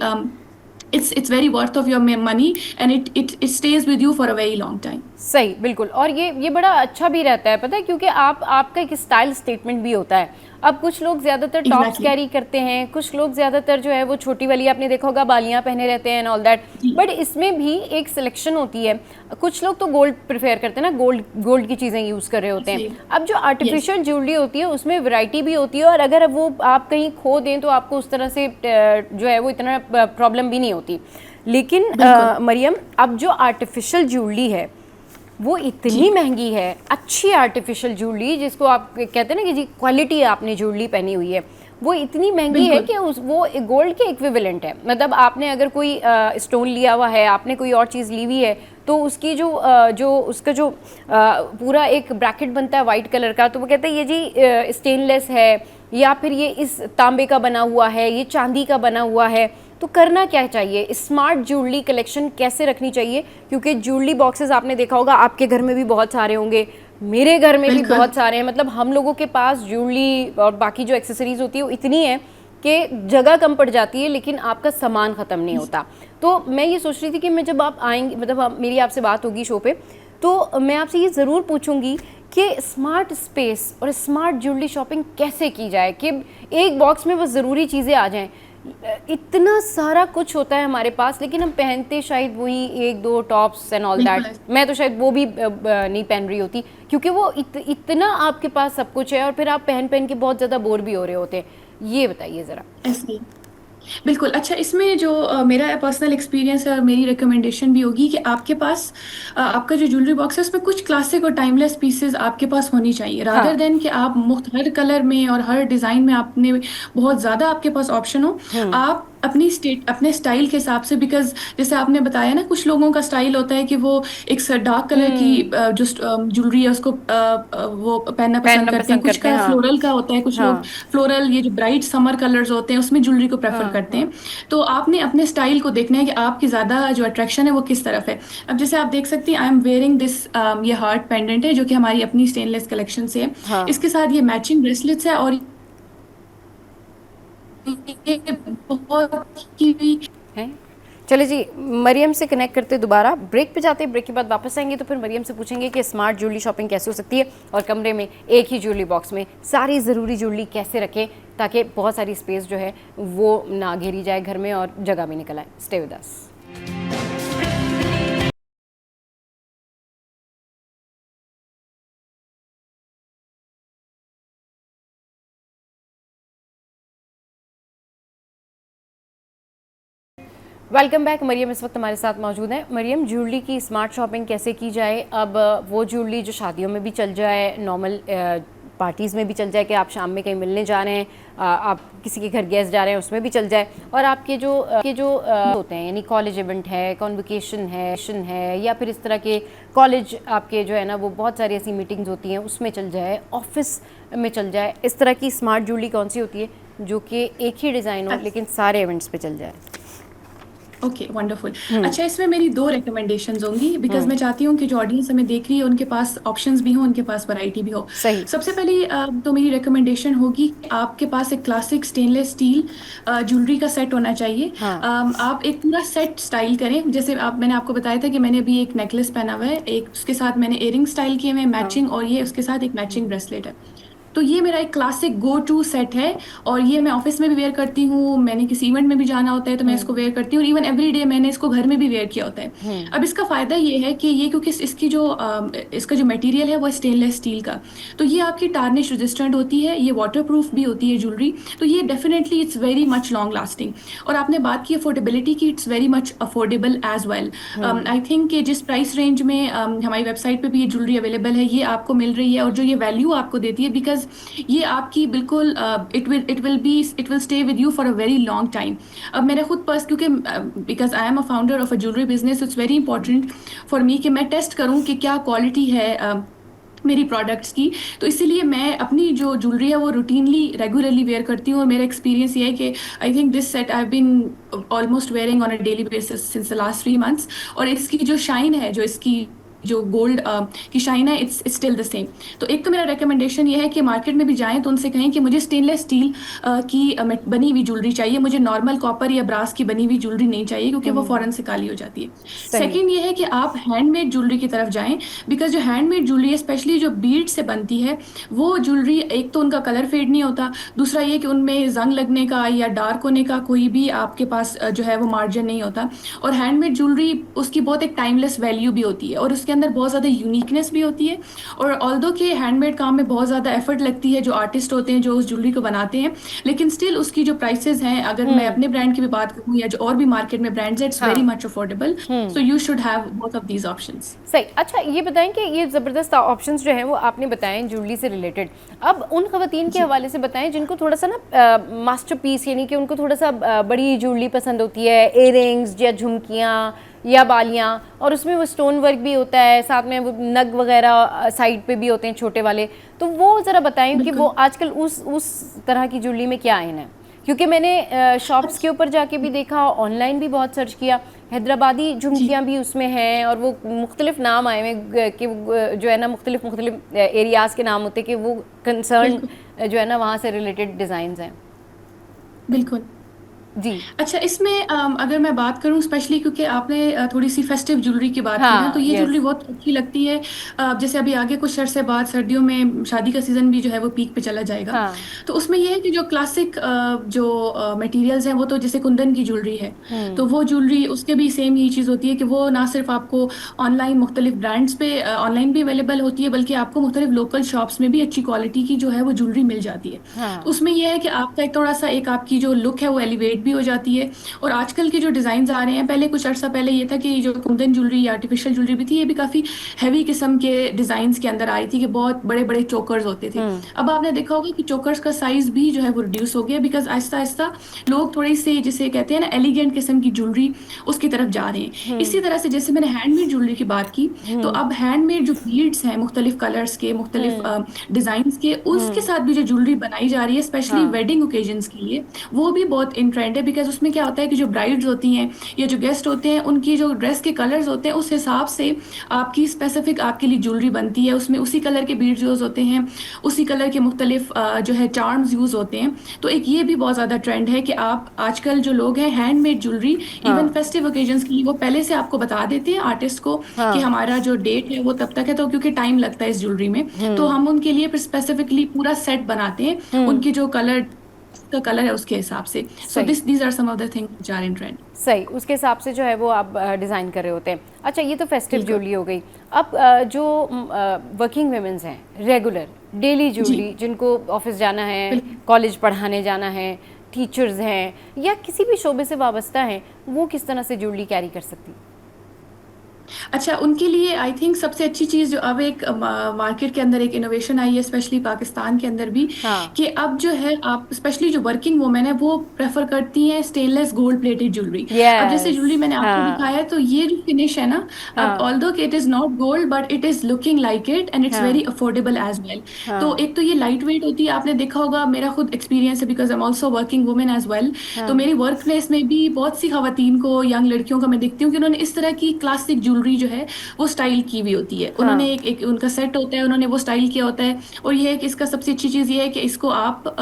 it's very worth of your money and it stays with you for a very long time। सही, बिल्कुल। और ये बड़ा अच्छा भी रहता है, पता है, क्योंकि आपका एक स्टाइल स्टेटमेंट भी होता है। अब कुछ लोग ज़्यादातर टॉप्स Exactly। कैरी करते हैं, कुछ लोग ज़्यादातर जो है वो छोटी वाली, आपने देखा होगा, बालियाँ पहने रहते हैं एंड ऑल दैट। बट इसमें भी एक सिलेक्शन होती है। कुछ लोग तो गोल्ड प्रेफर करते हैं ना, गोल्ड की चीज़ें यूज़ कर रहे होते हैं। अब जो आर्टिफिशियल ज्वेलरी होती है उसमें वैरायटी भी होती है, और अगर वो आप कहीं खो दें तो आपको उस तरह से जो है वो इतना प्रॉब्लम भी नहीं होती। लेकिन मरियम, अब जो आर्टिफिशियल ज्वेलरी है वो इतनी महंगी है, अच्छी आर्टिफिशियल ज्वेलरी जिसको आप कहते हैं ना कि जी क्वालिटी आपने ज्वेलरी पहनी हुई है, वो इतनी महंगी है कि वो गोल्ड के इक्विवेलेंट है। मतलब आपने अगर कोई स्टोन लिया हुआ है, आपने कोई और चीज़ ली हुई है, तो उसकी उसका जो पूरा एक ब्रैकेट बनता है वाइट कलर का, तो वो कहते हैं ये जी स्टेनलेस है, या फिर ये इस तांबे का बना हुआ है, ये चांदी का बना हुआ है। तो करना क्या चाहिए, स्मार्ट ज्वेलरी कलेक्शन कैसे रखनी चाहिए? क्योंकि ज्वेलरी बॉक्सेस आपने देखा होगा, आपके घर में भी बहुत सारे होंगे, मेरे घर में भी बहुत सारे हैं। मतलब हम लोगों के पास ज्वेलरी और बाकी जो एक्सेसरीज होती है वो इतनी है कि जगह कम पड़ जाती है, लेकिन आपका सामान ख़त्म नहीं होता। तो मैं ये सोच रही थी कि मैं जब आप आएंगी, मतलब मेरी आपसे बात होगी शो पे, तो मैं आपसे ये ज़रूर पूछूंगी कि स्मार्ट स्पेस और स्मार्ट ज्वेलरी शॉपिंग कैसे की जाए कि एक बॉक्स में बस ज़रूरी चीज़ें आ जाएं। इतना सारा कुछ होता है हमारे पास, लेकिन हम पहनते शायद वही 1-2 टॉप्स एंड ऑल दैट। मैं तो शायद वो भी नहीं पहन रही होती, क्योंकि वो इतना आपके पास सब कुछ है और फिर आप पहन के बहुत ज़्यादा बोर भी हो रहे होते हैं। ये बताइए ज़रा। ऐसे बिल्कुल। अच्छा, इसमें जो मेरा पर्सनल एक्सपीरियंस है और मेरी रिकमेंडेशन भी होगी कि आपके पास आपका जो ज्वेलरी बॉक्स है उसमें कुछ क्लासिक और टाइमलेस पीसेस आपके पास होनी चाहिए, रादर देन कि आप हर कलर में और हर डिज़ाइन में आपने बहुत ज़्यादा आपके पास ऑप्शन हो। आप अपने स्टाइल के हिसाब से, बिकॉज जैसे आपने बताया ना, कुछ लोगों का स्टाइल होता है कि वो एक डार्क कलर की जो ज्वेलरी है उसको वो पहनना पसंद करते हैं। कुछ का फ्लोरल का होता है, कुछ लोग फ्लोरल, ये जो ब्राइट समर कलर्स होते हैं उसमें ज्वेलरी को प्रेफर करते हैं। तो आपने अपने स्टाइल को देखना है कि आपकी ज़्यादा जो अट्रैक्शन है वो किस तरफ है। अब जैसे आप देख सकती हैं, आई एम वेयरिंग दिस, ये हार्ट पेंडेंट है जो कि हमारी अपनी स्टेनलेस कलेक्शन से है। इसके साथ ये मैचिंग ब्रेसलेट्स है और हैं। चलिए जी, मरियम से कनेक्ट करते दोबारा, ब्रेक पे जाते हैं। ब्रेक के बाद वापस आएंगे तो फिर मरियम से पूछेंगे कि स्मार्ट ज्वेलरी शॉपिंग कैसे हो सकती है और कमरे में एक ही ज्वेलरी बॉक्स में सारी ज़रूरी ज्वेलरी कैसे रखें ताकि बहुत सारी स्पेस जो है वो ना घेरी जाए घर में और जगह भी निकल आए। Stay with us. Welcome back. Maryam इस वक्त हमारे साथ मौजूद है। मरियम, ज्वेलरी की स्मार्ट शॉपिंग कैसे की जाए? अब वो ज्वेलरी जो शादियों में भी चल जाए, नॉर्मल पार्टीज़ में भी चल जाए कि आप शाम में कहीं मिलने जा रहे हैं, आप किसी के घर गेस्ट जा रहे हैं, उसमें भी चल जाए। और आपके जो होते हैं, यानी कॉलेज इवेंट है, कॉन्वोकेशन है या फिर इस तरह के कॉलेज आपके जो है ना वो बहुत सारी ऐसी मीटिंग्स होती हैं, उसमें चल जाए, ऑफिस में चल जाए। इस तरह की स्मार्ट ज्वेलरी कौन सी होती है जो कि एक ही डिज़ाइन हो लेकिन सारे इवेंट्स पे चल जाए? Okay, wonderful. अच्छा, इसमें मेरी 2 रिकमेंडेशंस होंगी, बिकॉज़ मैं चाहती हूँ कि जो ऑडियंस हमें देख रही है उनके पास ऑप्शंस भी हों, उनके पास वैरायटी भी हो। सही। सबसे पहली तो मेरी रिकमेंडेशन होगी कि आपके पास एक क्लासिक स्टेनलेस स्टील ज्वेलरी का सेट होना चाहिए। हाँ। आप एक पूरा सेट स्टाइल करें, जैसे मैंने आपको बताया था कि मैंने अभी एक नेकलेस पहना हुआ है, एक उसके साथ मैंने इयररिंग स्टाइल किए हुए हैं मैचिंग, और ये उसके साथ एक मैचिंग ब्रेसलेट है। तो ये मेरा एक क्लासिक गो टू सेट है, और ये मैं ऑफिस में भी वेयर करती हूँ, मैंने किसी इवेंट में भी जाना होता है तो मैं इसको वेयर करती हूँ, और इवन एवरी डे मैंने इसको घर में भी वेयर किया होता है। अब इसका फ़ायदा ये है कि ये क्योंकि इसका जो मटेरियल है वो स्टेनलेस स्टील का, तो ये आपकी टार्निश रेजिस्टेंट होती है, ये वाटर प्रूफ भी होती है ज्वेलरी, तो ये definitely it's very much long lasting. और आपने बात की अफोर्डेबिलिटी की, it's very much affordable as well. I think कि जिस प्राइस रेंज में हमारी वेबसाइट पे भी ये ज्वेलरी अवेलेबल है, ये आपको मिल रही है, और जो ये वैल्यू आपको देती है, बिकॉज ये आपकी बिल्कुल it will stay with you for a very long time. अब मेरे खुद पर्स क्योंकि because I am a founder of a jewellery business, it's very important for me कि मैं टेस्ट करूँ कि क्या क्वालिटी है मेरी प्रोडक्ट्स की, तो इसीलिए मैं अपनी जो ज्वेलरी है वो रूटीनली रेगुलरली वेयर करती हूँ। और मेरा एक्सपीरियंस ये है कि I think this set I have been almost wearing on a daily basis since the last 3 months, और इसकी जो शाइन है, जो इसकी जो गोल्ड की शाइन है, इट्स स्टिल द सेम। तो एक तो मेरा रिकमेंडेशन ये है कि मार्केट में भी जाएं तो उनसे कहें कि मुझे स्टेनलेस स्टील की बनी हुई ज्वेलरी चाहिए, मुझे नॉर्मल कॉपर या ब्रास की बनी हुई ज्वेलरी नहीं चाहिए, क्योंकि वो फ़ौरन से काली हो जाती है। सेकेंड ये है कि आप हैंडमेड ज्वेलरी की तरफ जाएं, बिकॉज जो हैंडमेड ज्वेलरी है, स्पेशली जो बीड से बनती है, वो ज्वेलरी एक तो उनका कलर फेड नहीं होता, दूसरा ये कि उनमें जंग लगने का या डार्क होने का कोई भी आपके पास जो है वो मार्जिन नहीं होता। और हैंडमेड ज्वेलरी उसकी बहुत एक टाइमलेस वैल्यू भी होती है, और उसके अंदर बहुत ज़्यादा यूनिकनेस भी होती है। और ऑल्दो के हैंडमेड काम में बहुत ज़्यादा एफर्ट लगती है जो आर्टिस्ट होते हैं जो उस ज्वेलरी को बनाते हैं, लेकिन स्टिल उसकी जो प्राइसेस हैं, अगर मैं अपने ब्रांड की भी बात करूँ या जो और भी मार्केट में ब्रांड्स हैं, it's very much affordable, so you should have both of these options. सही। अच्छा, ये बताएं कि ये ज़बरदस्त ऑप्शंस जो हैं वो आपने बताएं ज्वेलरी से रिलेटेड, अब उन ख़वातीन के हवाले से बताएं जिनको थोड़ा सा ना मास्टरपीस, यानी कि उनको थोड़ा सा बड़ी ज्वेलरी पसंद होती है, इयररिंग्स या झुमकियाँ या बालियाँ, और उसमें वो स्टोन वर्क भी होता है, साथ में वो नग वगैरह साइड पे भी होते हैं छोटे वाले, तो वो ज़रा बताएं कि वो आजकल उस तरह की ज्वेलरी में क्या आइन है। क्योंकि मैंने शॉप्स के ऊपर जाके भी देखा, ऑनलाइन भी बहुत सर्च किया, हैदराबादी झुमकियाँ भी उसमें हैं, और वो मुख्तलिफ नाम आए हुए कि जो है ना मुख्तलिफ एरियाज़ के नाम होते कि वो कंसर्न जो है ना वहाँ से रिलेटेड डिज़ाइंस हैं। बिल्कुल जी। अच्छा, इसमें अगर मैं बात करूं, स्पेशली क्योंकि आपने थोड़ी सी फेस्टिव ज्वेलरी की बात की ना, तो ये ज्वेलरी बहुत अच्छी लगती है। जैसे अभी आगे कुछ अर्से बाद सर्दियों में शादी का सीजन भी जो है वो पीक पे चला जाएगा। तो उसमें ये है कि जो क्लासिक जो मटेरियल्स हैं वो तो जैसे कुंदन की ज्वेलरी है, तो वो ज्वेलरी उसके भी सेम यही चीज़ होती है कि वो ना सिर्फ आपको ऑनलाइन मुख्तलिफ ब्रांड्स पे ऑनलाइन भी अवेलेबल होती है, बल्कि आपको मुख्तलिफ लोकल शॉप्स में भी अच्छी क्वालिटी की जो है वो ज्वेलरी मिल जाती है। तो उसमें यह है कि आपका एक थोड़ा सा एक आपकी जो लुक है वो एलिवेट भी हो जाती है। और आजकल के जो डिज़ाइन आ रहे हैं, पहले कुछ अर्सा पहले ये था कि जो कुंदन ज्वेलरी या आर्टिफिशियल ज्वेलरी भी थी, ये भी काफ़ी हैवी किस्म के डिज़ाइंस के अंदर आई थी कि बहुत बड़े बड़े चोकर्स होते थे। अब आपने देखा होगा कि चोकर्स का साइज भी जो है वो रिड्यूस हो गया, बिकॉज आहिस्ता आहिस्ता लोग थोड़ी सी जिसे कहते हैं ना एलिगेंट किस्म की ज्वेलरी उसकी तरफ जा रहे हैं। इसी तरह से जैसे मैंने हैंडमेड ज्वेलरी की बात की, तो अब हैंडमेड जो बीड्स हैं मुख्तलिफ कलर्स के, मुख्तलिफ डिज़ाइंस के, उसके साथ भी जो ज्वेलरी बनाई जा रही है स्पेशली वेडिंग ओकेजन्स के लिए, वो भी बहुत इन ट्रेंड है। बिकॉज उसमें क्या होता है कि जो ब्राइड्स होती हैं या जो गेस्ट होते हैं, उनकी जो ड्रेस के कलर्स होते हैं उस हिसाब से आपकी स्पेसिफिक आपके लिए ज्वेलरी बनती है, उसमें उसी कलर के बीड्स यूज़ होते हैं, उसी कलर के मुख्तलिफ जो है चार्म्स यूज़ होते हैं। तो एक ये भी बहुत ज़्यादा ट्रेंड है कि आप आजकल जो लोग हैं handmade jewellery even festive occasions के लिए वो पहले से आपको बता देते हैं आर्टिस्ट को कि हमारा जो डेट है वो तब तक है, तो क्योंकि टाइम लगता है इस ज्वेलरी में, तो हम उनके लिए स्पेसिफिकली पूरा सेट बनाते हैं उनकी जो कलर का कलर है उसके हिसाब से। So these are some of the things which are in trend. सही, उसके हिसाब से जो है वो आप डिज़ाइन कर रहे होते हैं। अच्छा, ये तो फेस्टिव ज्वेलरी हो गई। अब जो वर्किंग वुमेन्स हैं, रेगुलर डेली ज्वेलरी, जिनको ऑफिस जाना है, कॉलेज पढ़ाने जाना है, टीचर्स हैं या किसी भी शोबे से वाबस्ता हैं, वो किस तरह से ज्वेलरी कैरी कर सकती? अच्छा, उनके लिए आई थिंक सबसे अच्छी चीज़ जो अब एक मार्केट के अंदर एक इनोवेशन आई है, स्पेशली पाकिस्तान के अंदर भी, हाँ। कि अब जो है आप स्पेशली जो वर्किंग वुमेन है वो प्रेफर करती हैं स्टेनलेस गोल्ड प्लेटेड ज्वेलरी। अब जैसे यस। ज्वेलरी मैंने आपको हाँ। दिखाया है, तो ये जो फिनिश है ना, अब हाँ। ऑल्दो कि it is not gold but it is looking like it and it's very हाँ। Affordable as well. तो हाँ। एक तो ये लाइट वेट होती है, आपने देखा होगा, मेरा खुद एक्सपीरियंस है because I am also working women as well. तो हाँ। मेरी वर्क प्लेस में भी बहुत सी खवातीन को, यंग लड़कियों को मैं देखती हूँ कि उन्होंने इस तरह की क्लासिक ज्वेलरी जो है वो स्टाइल की हुई होती है। उन्होंने हाँ। एक उनका सेट होता है, उन्होंने वो स्टाइल किया होता है। और ये है कि इसका सबसे अच्छी चीज़ ये है कि इसको आप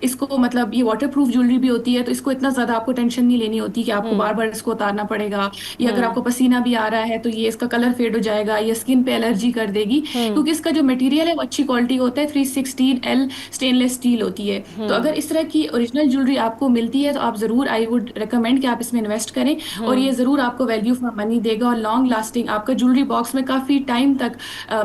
इसको मतलब ये वाटर प्रूफ ज्वेलरी भी होती है, तो इसको इतना ज़्यादा आपको टेंशन नहीं लेनी होती कि आपको बार हम्म। बार इसको उतारना पड़ेगा, या अगर हम्म। आपको पसीना भी आ रहा है तो ये इसका कलर फेड हो जाएगा, या स्किन पे एलर्जी कर देगी। हम्म। क्योंकि इसका जो मटेरियल है वो अच्छी क्वालिटी होता है, 316L स्टेनलेस स्टील होती है। तो अगर हम्म। इस तरह की ओरिजिनल ज्वेलरी आपको मिलती है तो आप ज़रूर, आई वुड रिकमेंड कि आप इसमें इन्वेस्ट करें। और ये हम्म। ज़रूर आपको वैल्यू फॉर मनी देगा, और लॉन्ग लास्टिंग आपका ज्वेलरी बॉक्स में काफ़ी टाइम तक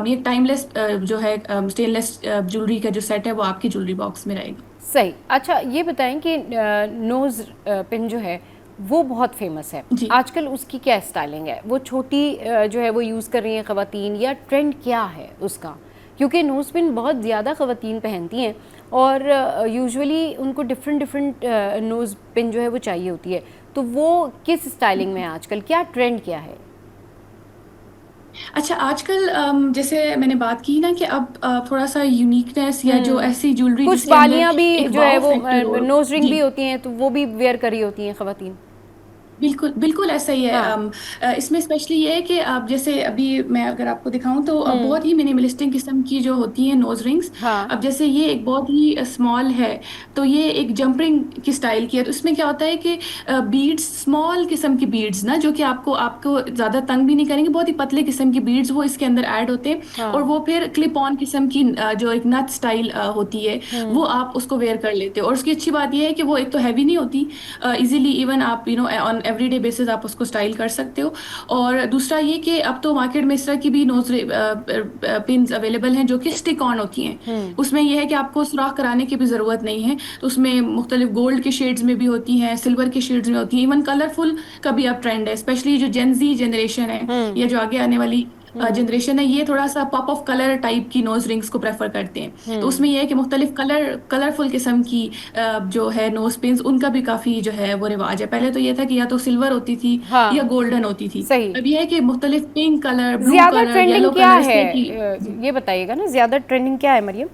ये टाइमलेस जो है स्टेनलेस ज्वेलरी का जो सेट है वो आपकी ज्वेलरी बॉक्स में रहेगा। सही। अच्छा, ये बताएं कि नोज़ पिन जो है वो बहुत फेमस है जी। आजकल, उसकी क्या स्टाइलिंग है? वो छोटी जो है वो यूज़ कर रही हैं ख़वातीन, या ट्रेंड क्या है उसका? क्योंकि नोज़ पिन बहुत ज़्यादा ख़वातीन पहनती हैं और यूजुअली उनको डिफरेंट डिफरेंट नोज़ पिन जो है वो चाहिए होती है। तो वो किस स्टाइलिंग में है आजकल, क्या ट्रेंड क्या है? अच्छा, आजकल जैसे मैंने बात की ना कि अब थोड़ा सा यूनिकनेस या जो ऐसी ज्वेलरी कुछ जिसके अंदर बालियाँ भी एक जो है वाव वो फैक्टर हो। नोज़ रिंग जी, भी होती हैं, तो वो भी वेयर करी होती हैं ख़वातीन। बिल्कुल बिल्कुल ऐसा ही है। हाँ। इसमें स्पेशली ये है कि आप जैसे अभी मैं अगर आपको दिखाऊं तो अब हम्म। बहुत ही मिनिमलिस्टिक किस्म की जो होती हैं नोज रिंग्स। हाँ। अब जैसे ये एक बहुत ही स्मॉल है, तो ये एक जंपरिंग की स्टाइल की है। तो इसमें क्या होता है कि बीड्स, स्मॉल किस्म की बीड्स ना, जो कि आपको आपको ज़्यादा तंग भी नहीं करेंगे, बहुत ही पतले किस्म की बीड्स वो इसके अंदर ऐड होते हैं। और हाँ। वो फिर क्लिप ऑन किस्म की जो एक नथ स्टाइल होती है, वो आप उसको वेयर कर लेते हो। और उसकी अच्छी बात ये है कि वो एक तो हैवी नहीं होती, इजीली इवन आप ऑन एवरीडे बेसिस आप उसको स्टाइल कर सकते हो। और दूसरा ये कि अब तो मार्केट में इस तरह की भी नोज पिन्स अवेलेबल हैं जो कि स्टिक ऑन होती हैं। उसमें यह है कि आपको सुराख कराने की भी ज़रूरत नहीं है। तो उसमें मुख्तलिफ गोल्ड के शेड्स में भी होती हैं, सिल्वर के शेड्स में होती हैं, इवन कलरफुल का भी अब ट्रेंड है। स्पेशली जो जेनजी जनरेशन है या जो आगे आने वाली जनरेशन है, ये थोड़ा सा पॉप ऑफ कलर टाइप की नोज रिंग्स को प्रेफर करते हैं। तो उसमें यह है कि मुख्तलिफ कलरफुल किस्म की जो है नोज पिन्स, उनका भी काफ़ी जो है वो रिवाज है। पहले तो ये था कि या तो सिल्वर होती थी या हाँ। गोल्डन होती थी। सही। अब ये है कि मुख्तलिफ पिंक कलर, ब्लू ज़्यादा कलर, ट्रेंडिंग येलो क्या कलर, इस है? तरह की। ये बताइएगा ना, ज़्यादा ट्रेंडिंग क्या है मरियम?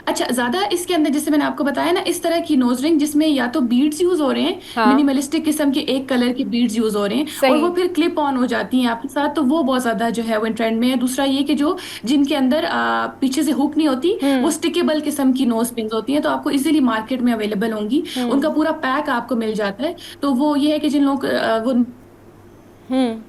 अच्छा, ज्यादा इसके अंदर जैसे मैंने आपको बताया ना, इस तरह की नोज रिंग जिसमें या तो बीड्स यूज हो रहे हैं, हाँ। मिनिमलिस्टिक किस्म के एक कलर के बीड्स यूज हो रहे हैं, और सही। वो फिर क्लिप ऑन हो जाती हैं आपके साथ, तो वो बहुत ज्यादा जो है वो ट्रेंड में है। दूसरा ये कि जो जिनके अंदर पीछे से हुक नहीं होती, वो स्टिकेबल किस्म की नोज पिन होती हैं, तो आपको इजीली मार्केट में अवेलेबल होंगी। उनका पूरा पैक आपको मिल जाता है। तो वो ये है कि जिन लोग वो हम्म।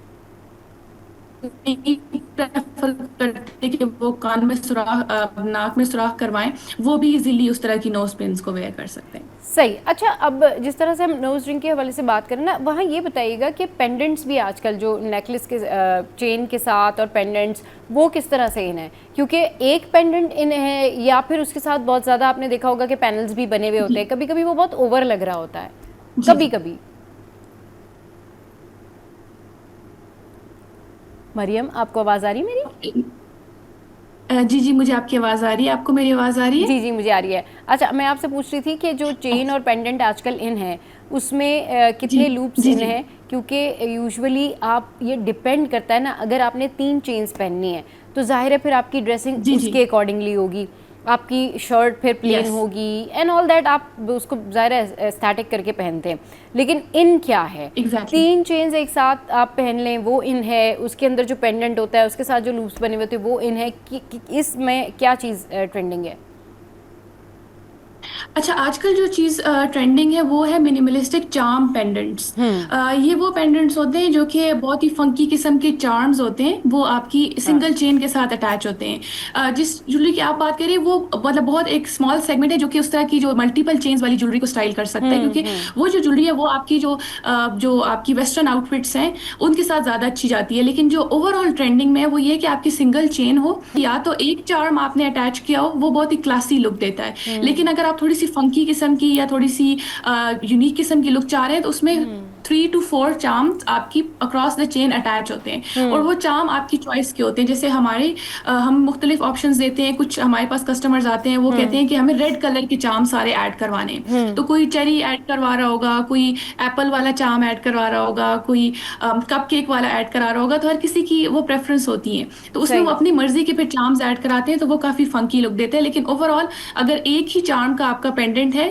प्रेफर करते कि वो कान में सुराख, नाक में सुराख करवाएं, वो भी इजीली उस तरह की नोज पिन्स को वेयर कर सकते हैं। सही। अच्छा, अब जिस तरह से हम नोज रिंग के हवाले से बात करें ना, वहाँ ये बताइएगा कि पेंडेंट्स भी आजकल जो नेकलेस के चेन के साथ और पेंडेंट्स, वो किस तरह से इन है? क्योंकि एक पेंडेंट इन है या फिर उसके साथ बहुत ज़्यादा आपने देखा होगा कि पैनल्स भी बने हुए होते हैं, कभी कभी वो बहुत ओवर लग रहा होता है, जी कभी जी कभी। मरियम, आपको आवाज़ आ रही मेरी? जी जी, मुझे आपकी आवाज़ आ रही है। आपको मेरी आवाज़ आ रही है? जी जी, मुझे आ रही है। अच्छा, मैं आपसे पूछ रही थी कि जो चेन और पेंडेंट आजकल इन है, उसमें जी कितने लूप्स जी इन जी हैं? क्योंकि यूजुअली आप, ये डिपेंड करता है ना, अगर आपने 3 चेन्स पहननी है तो जाहिर है फिर आपकी ड्रेसिंग जी जी, उसके अकॉर्डिंगली होगी, आपकी शर्ट फिर प्लेन यस होगी एंड ऑल दैट, आप उसको ज़ाहिर है स्टैटिक करके पहनते हैं। लेकिन इन क्या है? एग्जैक्टली। 3 चेन्स एक साथ आप पहन लें, वो इन है, उसके अंदर जो पेंडेंट होता है उसके साथ जो लूप्स बने हुए होते हैं वो इन है, कि इसमें क्या चीज़ ट्रेंडिंग है? अच्छा, आजकल जो चीज़ ट्रेंडिंग है वो है मिनिमलिस्टिक चार्म पेंडेंट्स। ये वो पेंडेंट्स होते हैं जो कि बहुत ही फंकी किस्म के चार्म्स होते हैं, वो आपकी हाँ। सिंगल चेन के साथ अटैच होते हैं। जिस ज्वेलरी की आप बात करें वो मतलब बहुत एक स्मॉल सेगमेंट है जो कि उस तरह की जो मल्टीपल चेन्स वाली ज्वेलरी को स्टाइल कर सकता है, क्योंकि वो जो ज्वेलरी है वो आपकी जो आपकी वेस्टर्न आउटफिट्स हैं उनके साथ ज़्यादा अच्छी जाती है। लेकिन जो ओवरऑल ट्रेंडिंग में है वो ये है कि आपकी सिंगल चेन हो, या तो एक चार्म आपने अटैच किया हो, वो बहुत ही क्लासी लुक देता है। लेकिन अगर आप थोड़ी सी फंकी किस्म की या थोड़ी सी यूनिक किस्म की लुक चाह रहे हैं तो उसमें 3 to 4 चार्म्स आपकी अक्रॉस द चेन अटैच होते हैं, और वो चार्म आपकी चॉइस के होते हैं। जैसे हम मुख्तलिफ ऑप्शंस देते हैं। कुछ हमारे पास कस्टमर्स आते हैं, वो कहते हैं कि हमें रेड कलर के चार्म सारे ऐड करवाने हैं, तो कोई चेरी ऐड करवा रहा होगा, कोई एप्पल वाला चार्म ऐड करवा रहा होगा, कोई कप केक वाला ऐड करा रहा होगा। तो हर किसी की वो प्रेफरेंस होती है, तो उसमें सही। वो अपनी मर्जी के फिर चार्म्स ऐड कराते हैं, तो वो काफी फंकी लुक देते हैं। लेकिन ओवरऑल अगर एक ही चार्म का आपका पेंडेंट है,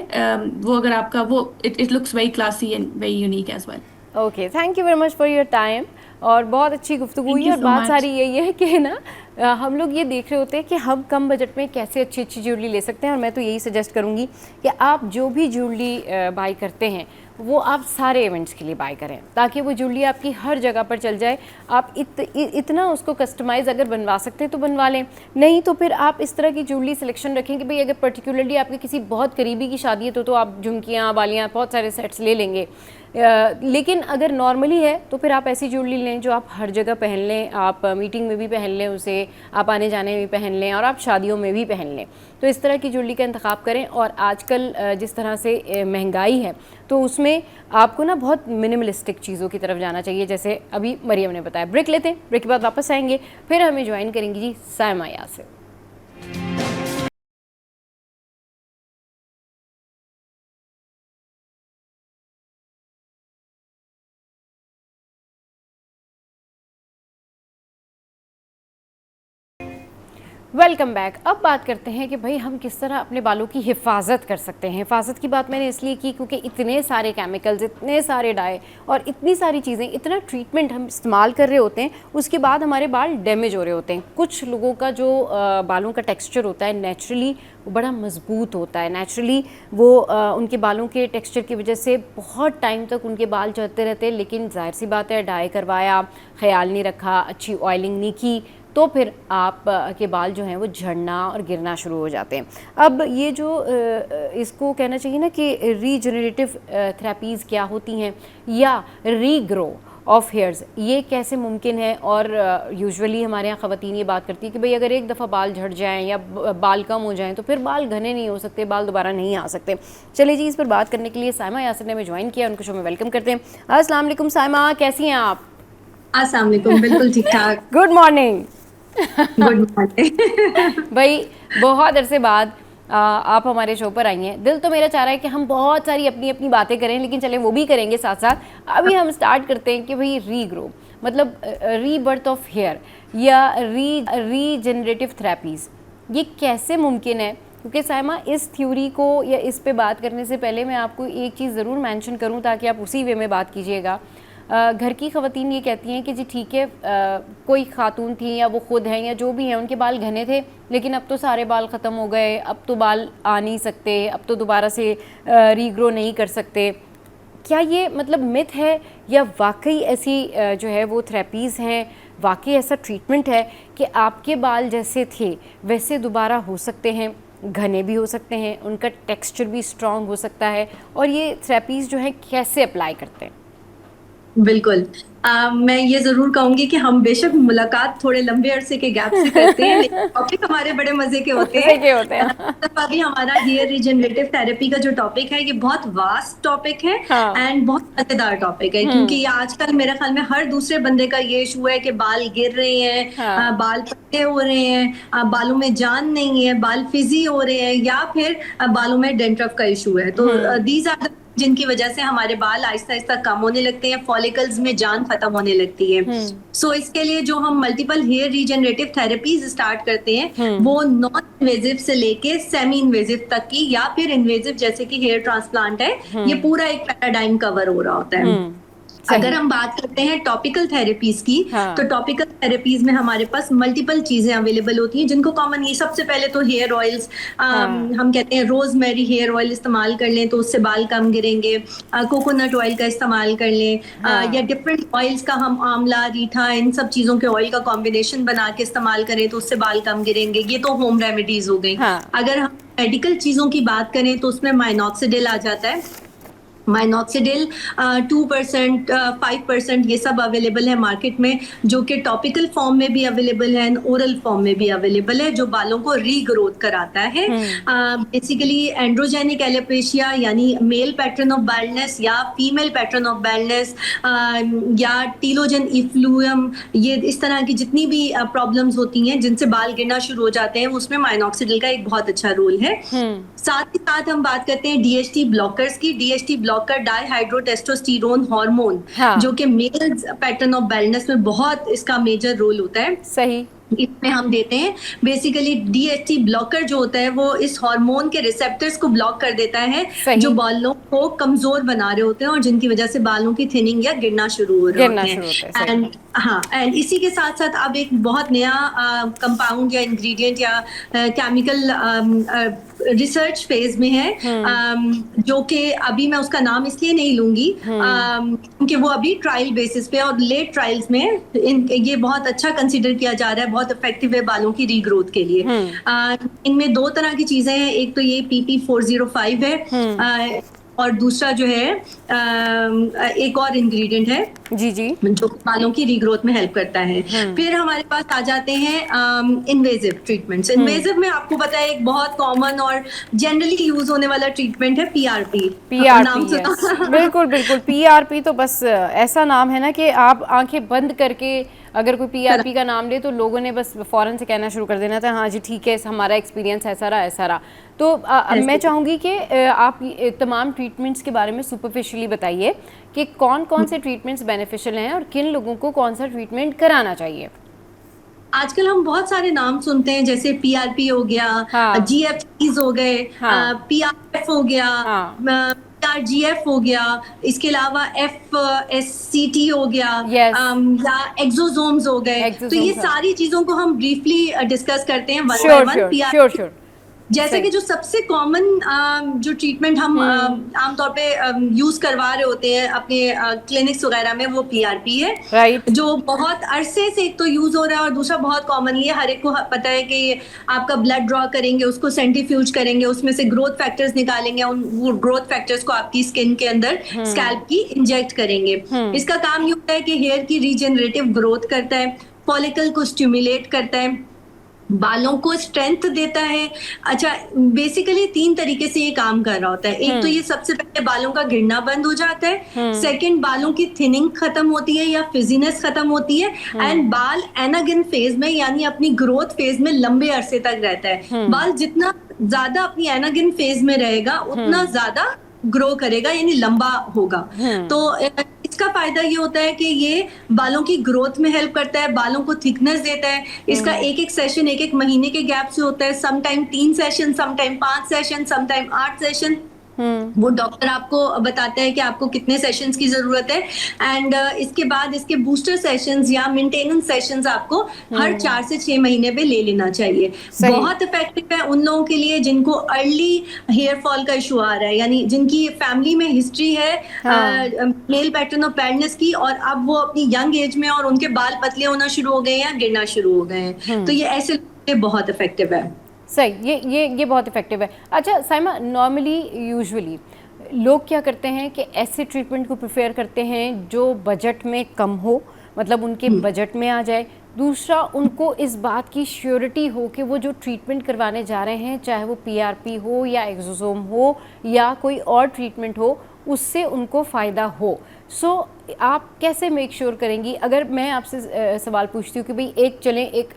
वो अगर आपका वो it looks very classy and very unique as well. Okay, thank you very much for your time. और बहुत अच्छी गुफ्तगू हुई, और बात सारी यही है कि ना हम लोग ये देख रहे होते हैं कि हम कम बजट में कैसे अच्छी अच्छी ज्वेलरी ले सकते हैं। और मैं तो यही सजेस्ट करूँगी कि आप जो भी ज्वेलरी बाई करते हैं वो आप सारे इवेंट्स के लिए बाय करें, ताकि वो ज्वेलरी आपकी हर जगह पर चल जाए। आप इतना उसको कस्टमाइज़ अगर बनवा सकते हैं तो बनवा लें, नहीं तो फिर आप इस तरह की ज्वेलरी सिलेक्शन रखें कि भाई अगर पर्टिकुलरली आपके किसी बहुत करीबी की शादी है तो आप झुमकियाँ, बालियाँ, बहुत सारे सेट्स ले लेंगे। लेकिन अगर नॉर्मली है तो फिर आप ऐसी ज्वेलरी लें जो आप हर जगह पहन लें, आप मीटिंग में भी पहन लें उसे, आप आने जाने में भी पहन लें, और आप शादियों में भी पहन लें। तो इस तरह की ज्वेलरी का इंतखाब करें। और आजकल जिस तरह से महंगाई है तो उसमें आपको ना बहुत मिनिमलिस्टिक चीज़ों की तरफ जाना चाहिए, जैसे अभी मरियम ने बताया। ब्रेक लेते हैं, ब्रेक के बाद वापस आएंगे, फिर हमें ज्वाइन करेंगी जी सायमा यासिर। Welcome back. अब बात करते हैं कि भाई हम किस तरह अपने बालों की हिफाजत कर सकते हैं। हिफाजत की बात मैंने इसलिए की क्योंकि इतने सारे केमिकल्स, इतने सारे डाई और इतनी सारी चीज़ें, इतना ट्रीटमेंट हम इस्तेमाल कर रहे होते हैं, उसके बाद हमारे बाल डैमेज हो रहे होते हैं। कुछ लोगों का जो बालों का टेक्सचर होता है नेचुरली वो बड़ा मजबूत होता है, नेचुरली वो उनके बालों के टेक्सचर की वजह से बहुत टाइम तक उनके बाल चलते रहते हैं। लेकिन जाहिर सी बात है, डाई करवाया, ख्याल नहीं रखा, अच्छी ऑयलिंग नहीं की, तो फिर आप के बाल जो हैं वो झड़ना और गिरना शुरू हो जाते हैं। अब ये जो इसको कहना चाहिए ना कि रीजनरेटिव थेरेपीज़ क्या होती हैं या रीग्रो ऑफ हेयर्स, ये कैसे मुमकिन है। और यूजुअली हमारे यहाँ ख़वातीन ये बात करती है कि भाई अगर एक दफ़ा बाल झड़ जाएं या बाल कम हो जाएं तो फिर बाल घने नहीं हो सकते, बाल दोबारा नहीं आ सकते। चलिए जी, इस पर बात करने के लिए सायमा यासिर ने हमें ज्वाइन किया, उनको शो में वेलकम करते हैं। अस्सलाम वालेकुम सायमा, कैसी हैं आप? अस्सलाम वालेकुम, बिल्कुल ठीक ठाक। Good morning. Good morning. भाई बहुत अरसे बाद आप हमारे शो पर आई हैं। दिल तो मेरा चाह रहा है कि हम बहुत सारी अपनी अपनी बातें करें, लेकिन चलें वो भी करेंगे साथ साथ। अभी हम स्टार्ट करते हैं कि भाई रीग्रो मतलब रीबर्थ ऑफ हेयर या रीजनरेटिव थेरेपीज़, ये कैसे मुमकिन है? क्योंकि सायमा, इस थ्योरी को या इस पे बात करने से पहले मैं आपको एक चीज़ ज़रूर मेंशन करूं ताकि आप उसी वे में बात कीजिएगा। घर की ख़वातीन ये कहती हैं कि जी ठीक है, कोई खातून थी या वो ख़ुद हैं या जो भी हैं, उनके बाल घने थे लेकिन अब तो सारे बाल ख़त्म हो गए, अब तो बाल आ नहीं सकते, अब तो दोबारा से रीग्रो नहीं कर सकते। क्या ये मतलब मिथ है या वाकई ऐसी जो है वो थेरेपीज़ हैं, वाकई ऐसा ट्रीटमेंट है कि आपके बाल जैसे थे वैसे दोबारा हो सकते हैं, घने भी हो सकते हैं, उनका टेक्सचर भी स्ट्रॉन्ग हो सकता है, और ये थेरेपीज़ जो है कैसे अप्लाई करते हैं? बिल्कुल। मैं ये जरूर कहूंगी कि हम बेशक मुलाकात थोड़े लंबे अरसे के गैप से करते हैं, लेकिन टॉपिक हमारे बड़े मजे के होते हैं। अभी हमारा हेयर रिजनरेटिव थेरेपी का जो टॉपिक है ये बहुत वास्ट टॉपिक है एंड बहुत मजेदार टॉपिक है, क्योंकि आजकल मेरे ख्याल में हर दूसरे बंदे का ये इशू है कि बाल गिर रहे हैं, बाल पतले हो रहे हैं, बालों में जान नहीं है, बाल फिजी हो रहे हैं, या फिर बालों में डेंड्रफ का इशू है। तो दीज आर जिनकी वजह से हमारे बाल आहिस्ता आहिस्ता कम होने लगते हैं, फॉलिकल्स में जान खत्म होने लगती है। सो इसके लिए जो हम multiple hair regenerative therapies start करते हैं वो नॉन इन्वेजिव से लेके सेमी इन्वेजिव तक की, या फिर इन्वेजिव जैसे कि हेयर ट्रांसप्लांट है, ये पूरा एक पैराडाइम कवर हो रहा होता है। अगर हम बात करते हैं टॉपिकल थेरेपीज की, तो टॉपिकल थेरेपीज में हमारे पास मल्टीपल चीजें अवेलेबल होती हैं, जिनको कॉमन ये सबसे पहले तो हेयर ऑयल्स, हम कहते हैं रोजमेरी हेयर ऑयल इस्तेमाल कर लें तो उससे बाल कम गिरेंगे, कोकोनट ऑयल का इस्तेमाल कर लें, या डिफरेंट ऑयल्स का हम आंवला, रीठा, इन सब चीजों के ऑयल का कॉम्बिनेशन बना के इस्तेमाल करें तो उससे बाल कम गिरेंगे। ये तो होम रेमेडीज हो गई। अगर हम मेडिकल चीजों की बात करें तो उसमें माइनॉक्सिडिल आ जाता है, माइनॉक्सिडिल 2%, 5% ये सब अवेलेबल है मार्केट में, जो कि टॉपिकल फॉर्म में भी अवेलेबल है, ओरल फॉर्म में भी अवेलेबल है, जो बालों को रीग्रोथ कराता है। बेसिकली एंड्रोजेनिक एलोपेशिया यानी मेल पैटर्न ऑफ बाल्डनेस या फीमेल पैटर्न ऑफ बाल्डनेस या टीलोजन इफ्लूयम, ये इस तरह की जितनी भी प्रॉब्लम्स होती हैं जिनसे बाल गिरना शुरू हो जाते हैं, उसमें माइनॉक्सिडिल का एक बहुत अच्छा रोल है। साथ ही साथ हम बात करते हैं डीएचटी ब्लॉकर्स की। डीएचटी ब्लॉकर डाईहाइड्रोटेस्टोस्टेरोन हार्मोन, जो कि मेल पैटर्न ऑफ बाल्डनेस में बहुत इसका मेजर रोल होता है। सही, इसमें हम देते हैं। बेसिकली डीएचटी ब्लॉकर जो होता है वो इस हार्मोन के रिसेप्टर्स को ब्लॉक कर देता है, जो बालों को कमजोर बना रहे होते हैं और जिनकी वजह से बालों की थिनिंग या गिरना शुरू हो रहे होते हैं। एंड इसी के साथ साथ अब एक बहुत नया कंपाउंड या इंग्रेडिएंट या केमिकल रिसर्च फेज में है, जो कि अभी मैं उसका नाम इसलिए नहीं लूंगी क्योंकि वो अभी ट्रायल बेसिस पे और लेट ट्रायल्स में ये बहुत अच्छा कंसिडर किया जा रहा है, बहुत इफेक्टिव है बालों की रीग्रोथ के लिए। इनमें 2 तरह की चीजें हैं, एक तो ये PP405 है और दूसरा जो है एक और इंग्रेडिएंट है जो बालों की रीग्रोथ में हेल्प करता है। फिर हमारे पास आ जाते हैं इन्वेजिव ट्रीटमेंट्स। इन्वेजिव में आपको पता है एक बहुत कॉमन और जनरली यूज होने वाला ट्रीटमेंट है PRP। बिल्कुल बिल्कुल, PRP तो बस ऐसा नाम है ना कि आप आंखें बंद करके अगर कोई PRP का नाम ले तो लोगों ने बस फौरन से कहना शुरू कर देना था, हाँ जी ठीक है, हमारा एक्सपीरियंस ऐसा रहा। तो मैं चाहूँगी कि आप तमाम ट्रीटमेंट्स के बारे में सुपरफिशियली बताइए कि कौन कौन से ट्रीटमेंट्स बेनिफिशियल हैं और किन लोगों को कौन सा ट्रीटमेंट कराना चाहिए। आजकल हम बहुत सारे नाम सुनते हैं, जैसे PRP हो गया, GFCs हो गए, PRF हो गया, RGF हो गया, इसके अलावा FSCT हो गया, या एक्सोसोम्स हो गए। तो ये सारी चीजों को हम ब्रीफली डिस्कस करते हैं वन बाय वन। जैसे कि जो सबसे कॉमन जो ट्रीटमेंट हम आमतौर पे यूज करवा रहे होते हैं अपने क्लिनिक्स वगैरह में, वो PRP है, जो बहुत अरसे से एक तो यूज हो रहा है और दूसरा बहुत कॉमनली है, हर एक को पता है कि आपका ब्लड ड्रॉ करेंगे, उसको सेंट्रीफ्यूज करेंगे, उसमें से ग्रोथ फैक्टर्स निकालेंगे, वो ग्रोथ फैक्टर्स को आपकी स्किन के अंदर स्कैल्प की इंजेक्ट करेंगे। इसका काम ये होता है कि हेयर की रीजनरेटिव ग्रोथ करता है, फॉलिकल को स्टिमुलेट करता है, बालों को स्ट्रेंथ देता है। अच्छा, बेसिकली 3 तरीके से ये काम कर रहा होता है। एक तो ये सबसे पहले बालों का गिरना बंद हो जाता है, सेकंड बालों की थिनिंग खत्म होती है या फिजीनेस खत्म होती है, एंड बाल एनागिन फेज में यानी अपनी ग्रोथ फेज में लंबे अरसे तक रहता है। बाल जितना ज्यादा अपनी एनागिन फेज में रहेगा उतना ज्यादा ग्रो करेगा, यानी लंबा होगा। तो इसका फायदा ये होता है कि ये बालों की ग्रोथ में हेल्प करता है, बालों को थिकनेस देता है। इसका एक सेशन एक महीने के गैप से होता है, sometime 3 session, sometime 5 session, sometime 8 session. वो डॉक्टर आपको बताता है कि आपको कितने सेशंस की जरूरत है, एंड इसके बाद इसके बूस्टर सेशंस या मेंटेनेंस सेशंस आपको हर 4 से 6 महीने पे ले लेना चाहिए। बहुत इफेक्टिव है उन लोगों के लिए जिनको अर्ली हेयर फॉल का इशू आ रहा है, यानी जिनकी फैमिली में हिस्ट्री है मेल पैटर्न ऑफ बाल्डनेस की, और अब वो अपनी यंग एज में और उनके बाल पतले होना शुरू हो गए या गिरना शुरू हो गए हैं। तो ये ऐसे लोगों के बहुत इफेक्टिव है। सही, ये बहुत इफेक्टिव है। अच्छा साइमा, नॉर्मली यूजुअली लोग क्या करते हैं कि ऐसे ट्रीटमेंट को प्रेफर करते हैं जो बजट में कम हो, मतलब उनके बजट में आ जाए। दूसरा, उनको इस बात की श्योरिटी हो कि वो जो ट्रीटमेंट करवाने जा रहे हैं, चाहे वो PRP हो या एक्सोसोम हो या कोई और ट्रीटमेंट हो, उससे उनको फ़ायदा हो। सो आप कैसे मेक श्योर करेंगी, अगर मैं आपसे सवाल पूछती हूँ कि भाई एक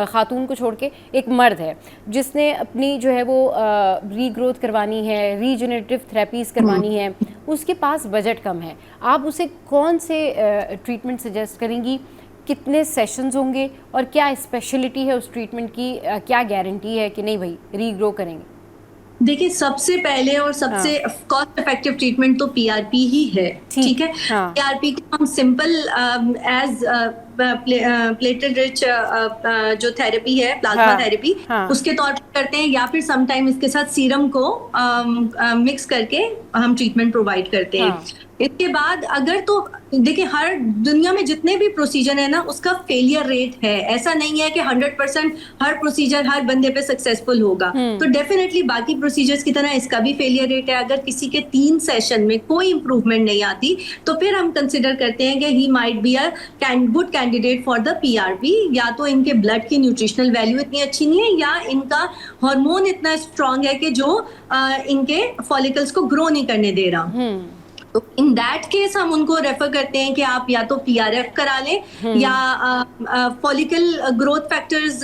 खातून को छोड़ के एक मर्द है जिसने अपनी जो है वो रीग्रोथ करवानी है, रीजनरेटिव थेरेपीज़ करवानी है, उसके पास बजट कम है, आप उसे कौन से ट्रीटमेंट सजेस्ट करेंगी, कितने सेशंस होंगे और क्या स्पेशलिटी है उस ट्रीटमेंट की, क्या गारंटी है कि नहीं भाई रीग्रो करेंगे? देखिए, सबसे पहले और सबसे कॉस्ट इफेक्टिव ट्रीटमेंट तो PRP ही है, ठीक है। PRP को हम सिंपल एज प्लेटेड रिच जो थेरेपी है, प्लाज्मा थेरेपी, उसके तौर पर करते हैं, या फिर समटाइम इसके साथ सीरम को मिक्स करके हम ट्रीटमेंट प्रोवाइड करते हैं। इसके बाद अगर तो देखिए हर दुनिया में जितने भी प्रोसीजर है ना उसका फेलियर रेट है, ऐसा नहीं है कि 100% हर प्रोसीजर हर बंदे पे सक्सेसफुल होगा। तो डेफिनेटली बाकी प्रोसीजर्स की तरह इसका भी फेलियर रेट है। अगर किसी के 3 सेशन में कोई इंप्रूवमेंट नहीं आती तो फिर हम कंसिडर करते हैं कि he might be a good candidate for the PRP। या तो इनके ब्लड की न्यूट्रिशनल वैल्यू इतनी अच्छी नहीं है या इनका हार्मोन इतना स्ट्रांग है कि जो इनके फॉलिकल्स को ग्रो नहीं करने दे रहा। तो इन दैट केस हम उनको रेफर करते हैं कि आप या तो PRF करा लें या फॉलिकल ग्रोथ फैक्टर्स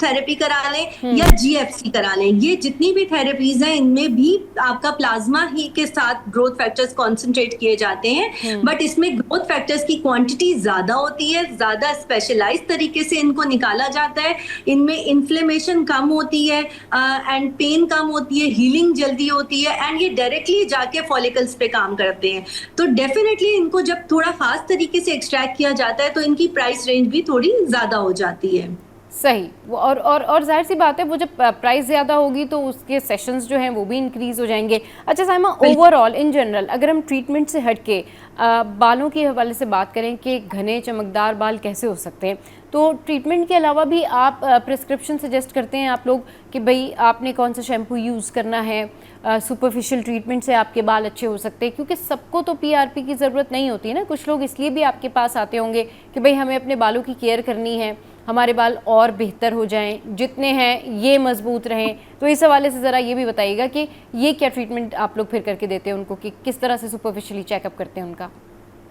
थेरेपी करा लें या GFC करा लें। ये जितनी भी थेरेपीज हैं इनमें भी आपका प्लाज्मा ही के साथ ग्रोथ फैक्टर्स कॉन्सेंट्रेट किए जाते हैं, बट इसमें ग्रोथ फैक्टर्स की क्वांटिटी ज्यादा होती है, ज्यादा स्पेशलाइज्ड तरीके से इनको निकाला जाता है। इनमें इन्फ्लेमेशन कम होती है एंड पेन कम होती है, हीलिंग जल्दी होती है एंड ये डायरेक्टली जाके फॉलिकल्स पे काम करते हैं। तो डेफिनेटली इनको जब थोड़ा खास तरीके से एक्सट्रैक्ट किया जाता है तो इनकी प्राइस रेंज भी थोड़ी ज्यादा हो जाती है। सही। और जाहिर सी बात है वो जब प्राइस ज़्यादा होगी तो उसके सेशंस जो हैं वो भी इंक्रीज़ हो जाएंगे। अच्छा साइमा, ओवरऑल इन जनरल अगर हम ट्रीटमेंट से हट के बालों के हवाले से बात करें कि घने चमकदार बाल कैसे हो सकते हैं, तो ट्रीटमेंट के अलावा भी आप प्रिस्क्रिप्शन सजेस्ट करते हैं आप लोग कि भाई आपने कौन सा शैम्पू यूज़ करना है, सुपरफिशियल ट्रीटमेंट से आपके बाल अच्छे हो सकते हैं? क्योंकि सबको तो PRP की ज़रूरत नहीं होती ना, कुछ लोग इसलिए भी आपके पास आते होंगे कि भाई हमें अपने बालों की केयर करनी है, हमारे बाल और बेहतर हो जाएं, जितने हैं ये मजबूत रहें। तो इस हवाले से ज़रा ये भी बताइएगा कि ये क्या ट्रीटमेंट आप लोग फिर करके देते हैं उनको, कि किस तरह से सुपरफिशियली चेकअप करते हैं उनका?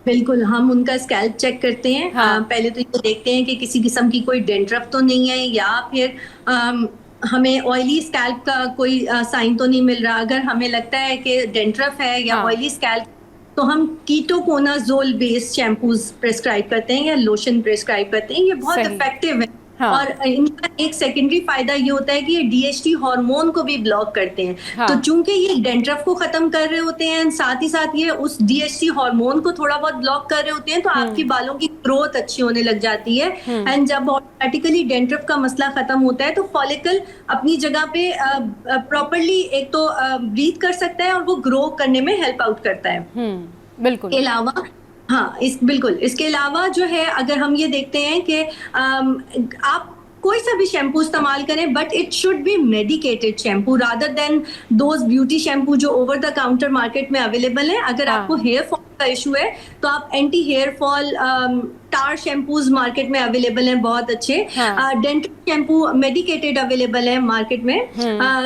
बिल्कुल, हम उनका स्कैल्प चेक करते हैं। हाँ। पहले तो ये देखते हैं कि किसी किस्म की कोई डेंड्रफ तो नहीं है या फिर हमें ऑयली स्कैल्प का कोई साइन तो नहीं मिल रहा। अगर हमें लगता है कि डेंड्रफ है या ऑयली स्कैल्प तो हम कीटोकोनाजोल बेस्ड शैम्पूज प्रेस्क्राइब करते हैं या लोशन प्रेस्क्राइब करते हैं। ये बहुत इफेक्टिव है। हाँ। और इनका एक सेकेंडरी फायदा ये होता है कि ये DHT हार्मोन को भी ब्लॉक करते हैं। हाँ। तो चूंकि ये डेंड्रफ को खत्म कर रहे होते हैं, साथ ही साथ ये उस DHT हार्मोन को थोड़ा बहुत ब्लॉक कर रहे होते हैं, तो आपकी बालों की ग्रोथ अच्छी होने लग जाती है। एंड जब ऑटोमेटिकली डेंड्रफ का मसला खत्म होता है तो फॉलिकल अपनी जगह पे प्रॉपरली एक तो ब्रीथ कर सकता है और वो ग्रो करने में हेल्प आउट करता है। बिल्कुल। के अलावा बिल्कुल इसके अलावा जो है अगर हम ये देखते हैं कि आप कोई सा भी शैम्पू इस्तेमाल करें but it should be medicated shampoo rather than those beauty shampoo जो ओवर द काउंटर मार्केट में अवेलेबल है। अगर आपको हेयर फॉल का इशू है तो आप एंटी हेयर फॉल टार शैम्पूज मार्केट में अवेलेबल हैं बहुत अच्छे। डेंटल शैम्पू मेडिकेटेड अवेलेबल है मार्केट में,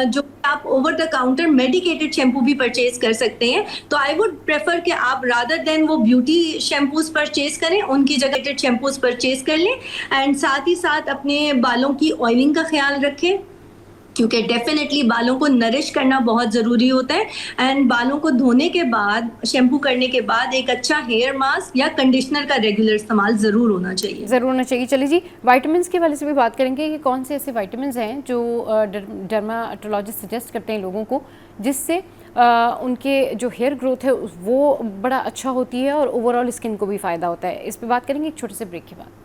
जो आप over the counter medicated shampoo भी परचेज कर सकते हैं। तो आई वुड प्रेफर कि आप रादर देन वो ब्यूटी शैम्पूज परचेज करें, उनकी जगह शैम्पूज परचेज कर लें एंड साथ ही साथ अपने बालों की ऑयलिंग का ख्याल रखें, क्योंकि डेफिनेटली बालों को नरिश करना बहुत ज़रूरी होता है। एंड बालों को धोने के बाद, शैम्पू करने के बाद एक अच्छा हेयर मास्क या कंडीशनर का रेगुलर इस्तेमाल ज़रूर होना चाहिए। ज़रूर होना चाहिए। चलिए जी, विटामिन्स के वाले से भी बात करेंगे कि कौन से ऐसे विटामिन्स हैं जो डर्माटोलॉजिस्ट सजेस्ट करते हैं लोगों को, जिससे उनके जो हेयर ग्रोथ है वो बड़ा अच्छा होती है और ओवरऑल स्किन को भी फ़ायदा होता है। इस पर बात करेंगे एक छोटे से ब्रेक के बाद।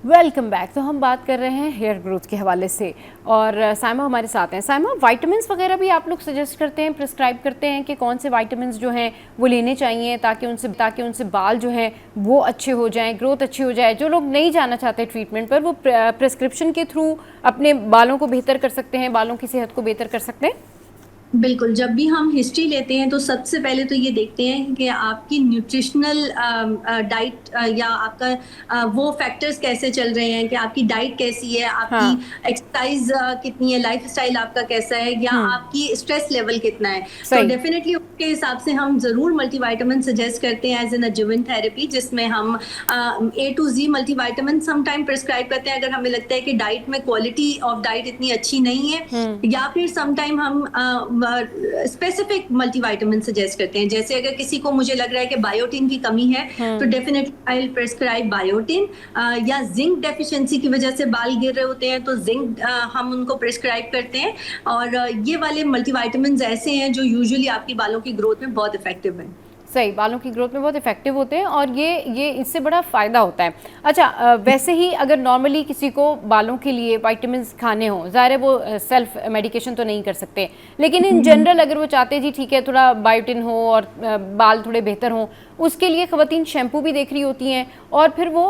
Welcome back. तो हम बात कर रहे हैं हेयर ग्रोथ के हवाले से और साइमा हमारे साथ हैं। साइमा, विटामिन्स वगैरह भी आप लोग सजेस्ट करते हैं, प्रिस्क्राइब करते हैं कि कौन से विटामिन्स जो हैं वो लेने चाहिए ताकि उनसे बाल जो हैं वो अच्छे हो जाएं, ग्रोथ अच्छी हो जाए। जो लोग नहीं जाना चाहते ट्रीटमेंट पर, वो प्रिस्क्रिप्शन के थ्रू अपने बालों को बेहतर कर सकते हैं, बालों की सेहत को बेहतर कर सकते हैं। बिल्कुल, जब भी हम हिस्ट्री लेते हैं तो सबसे पहले तो ये देखते हैं कि आपकी न्यूट्रिशनल डाइट या आपका वो फैक्टर्स कैसे चल रहे हैं, कि आपकी डाइट कैसी है, आपकी एक्सरसाइज कितनी है, लाइफस्टाइल आपका कैसा है, या आपकी स्ट्रेस लेवल कितना है। तो डेफिनेटली उसके हिसाब से हम ज़रूर मल्टीविटामिन सजेस्ट करते हैं एज एन अड्जुवेंट थेरेपी, जिसमें हम A to Z multivitamin sometime prescribe करते हैं अगर हमें लगता है कि डाइट में क्वालिटी ऑफ डाइट इतनी अच्छी नहीं है, या फिर समटाइम हम स्पेसिफिक मल्टीविटामिन सजेस्ट करते हैं। जैसे अगर किसी को मुझे लग रहा है कि बायोटिन की कमी है तो definitely I will prescribe biotin, या जिंक डेफिशिएंसी की वजह से बाल गिर रहे होते हैं तो जिंक हम उनको प्रिस्क्राइब करते हैं। और ये वाले मल्टीविटामिन ऐसे हैं जो यूजुअली आपकी बालों की ग्रोथ में बहुत इफेक्टिव हैं। सही, बालों की ग्रोथ में बहुत इफेक्टिव होते हैं और ये इससे बड़ा फ़ायदा होता है। अच्छा, वैसे ही अगर नॉर्मली किसी को बालों के लिए विटामिन्स खाने हों, ज़ाहिर है वो सेल्फ मेडिकेशन तो नहीं कर सकते, लेकिन इन जनरल अगर वो चाहते हैं जी ठीक है थोड़ा बायोटिन हो और बाल थोड़े बेहतर हों, उसके लिए ख़वातीन शैम्पू भी देख रही होती हैं और फिर वो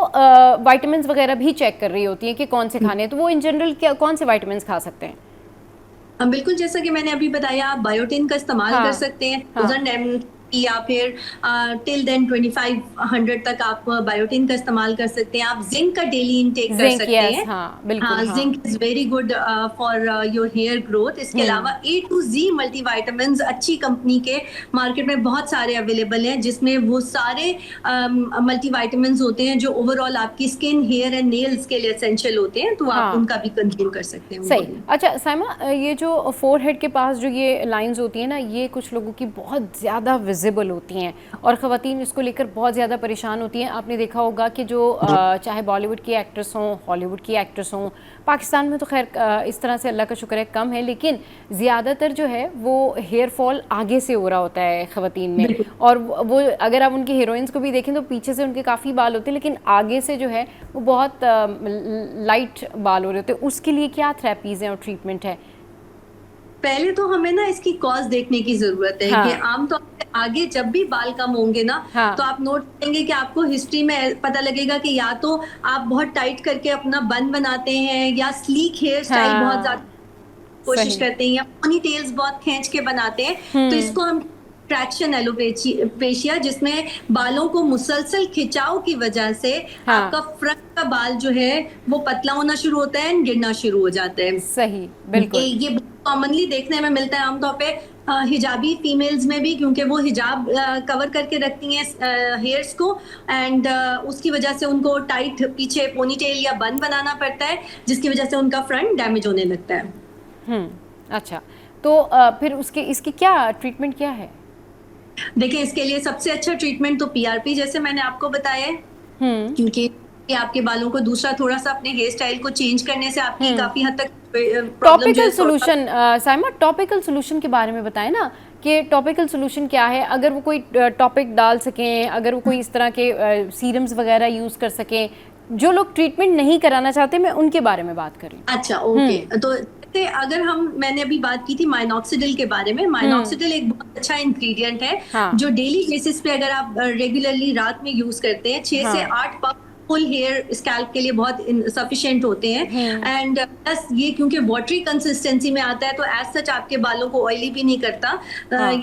विटामिन्स वगैरह भी चेक कर रही होती हैं कि कौन से खाने हैं, तो वो इन जनरल कौन से विटामिन्स खा सकते हैं? बिल्कुल, जैसा कि मैंने अभी बताया, आप बायोटिन का इस्तेमाल कर सकते हैं, 1000 ml या फिर टिल देन 2500 तक आप बायोटिन का इस्तेमाल कर सकते हैं। आप जिंक का डेली इनटेक कर सकते हैं। बिल्कुल, zinc is very good for your hair growth. इसके अलावा A to Z मल्टीविटामिन्स अच्छी कंपनी के मार्केट में बहुत सारे अवेलेबल हैं, जिसमें वो सारे मल्टीविटामिन्स होते हैं जो ओवरऑल आपकी स्किन, हेयर एंड नेल्स के लिए एसेंशियल होते हैं, तो आप उनका भी कंज्यूम कर सकते हैं। सही। अच्छा साइमा, ये जो फोरहेड के पास जो ये लाइंस होती हैं ना, ये कुछ लोगों की बहुत ज़्यादा विजिबल होती हैं और ख़वातीन इसको लेकर बहुत ज़्यादा परेशान होती हैं। आपने देखा होगा कि जो चाहे बॉलीवुड की एक्ट्रेस हों, हॉलीवुड की एक्ट्रेस हों, पाकिस्तान में तो खैर इस तरह से अल्लाह का शुक्र है कम है, लेकिन ज़्यादातर जो है वो हेयर फॉल आगे से हो रहा होता है ख़वातीन में। और वो अगर आप उनकी हीरोइंस को भी देखें तो पीछे से उनके काफ़ी बाल होते हैं, लेकिन आगे से जो है वो बहुत लाइट बाल हो रहे होते हैं। उसके लिए क्या थेरेपीज़ हैं और ट्रीटमेंट है? पहले तो हमें ना इसकी कॉज देखने की जरूरत है कि आमतौर पे आगे जब भी बाल कम होंगे ना, तो आप नोट करेंगे कि आपको हिस्ट्री में पता लगेगा कि या तो आप बहुत टाइट करके अपना बन बनाते हैं, या स्लीक हेयर स्टाइल बहुत ज्यादा कोशिश करते हैं, या पोनी टेल्स बहुत खींच के बनाते हैं। तो इसको हम ट्रैक्शन एलोपेशिया, जिसमें बालों को मुसलसल खिंचाव की वजह से आपका फ्रंट का बाल जो है वो पतला होना शुरू होता है, गिरना शुरू हो जाता है। सही, बिल्कुल। ये कॉमनली देखने में मिलता है आमतौर पे हिजाबी फीमेल्स में भी, क्योंकि वो हिजाब कवर करके रखती हैं हेयर्स को, एंड उसकी वजह से उनको टाइट पीछे पोनीटेल या बन बनाना पड़ता है, जिसकी वजह से उनका फ्रंट डैमेज होने लगता है। अच्छा, तो फिर इसकी क्या ट्रीटमेंट क्या है? देखिए, इसके लिए सबसे अच्छा ट्रीटमेंट तो PRP, जैसे मैंने आपको बताया है, क्योंकि आपके बालों को दूसरा थोड़ा सा अपने हेयर स्टाइल को चेंज करने से आपकी काफी हद तक topical solution, Saima topical solution के बारे में बताएं ना कि टॉपिकल सोल्यूशन क्या है, अगर वो कोई टॉपिक डाल सकें, अगर वो कोई इस तरह के सीरम्स वगैरह यूज कर सकें, जो लोग ट्रीटमेंट नहीं कराना चाहते, मैं उनके बारे में बात कर रही हूँ। अच्छा, ओके। तो अगर मैंने अभी बात की थी माइनॉक्सिडिल के बारे में। माइनॉक्सिडिल एक बहुत अच्छा इंग्रेडिएंट है जो डेली बेसिस पे अगर आप रेगुलरली रात में यूज करते हैं, 6 से 8 पफ फुल हेयर स्कैल्प के लिए बहुत सफिशिएंट होते हैं। एंड प्लस ये क्योंकि वाटरी कंसिस्टेंसी में आता है, तो एज सच आपके बालों को ऑयली भी नहीं करता।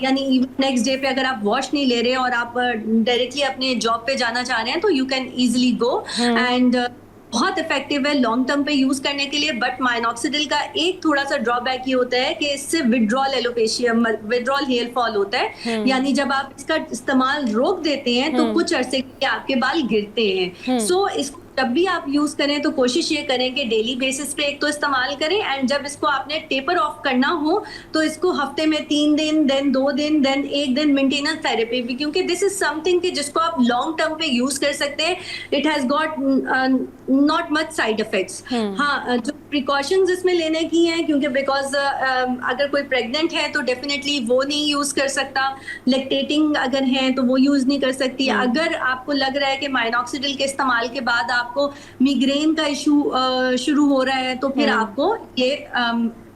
यानी नेक्स्ट डे पे अगर आप वॉश नहीं ले रहे और आप डायरेक्टली अपने जॉब पे जाना चाह रहे हैं, तो you can easily go. And बहुत इफेक्टिव है लॉन्ग टर्म पे यूज करने के लिए। बट माइनॉक्सिडिल का एक थोड़ा सा ड्रॉबैक ये होता है कि इससे withdrawal alopecia, withdrawal hair fall होता है। यानी जब आप इसका इस्तेमाल रोक देते हैं तो कुछ अरसे के लिए आपके बाल गिरते हैं। सो इसको जब भी आप यूज करें तो कोशिश ये करें कि डेली बेसिस पे एक तो इस्तेमाल करें, एंड जब इसको आपने टेपर ऑफ करना हो तो इसको हफ्ते में 3 दिन, देन 2 दिन, देन 1 दिन मेंटेनेंस थेरेपी भी, क्योंकि दिस इज समथिंग कि जिसको आप लॉन्ग टर्म पे यूज कर सकते हैं। It has got not much side effects. हाँ, जो प्रिकॉशंस इसमें लेने की हैं, क्योंकि बिकॉज अगर कोई प्रेग्नेंट है तो डेफिनेटली वो नहीं यूज कर सकता, लेक्टेटिंग अगर है तो वो यूज नहीं कर सकती। अगर आपको लग रहा है कि माइनॉक्सिडिल के इस्तेमाल के बाद आपको मिग्रेन का इशू शुरू हो रहा है, तो फिर आपको ये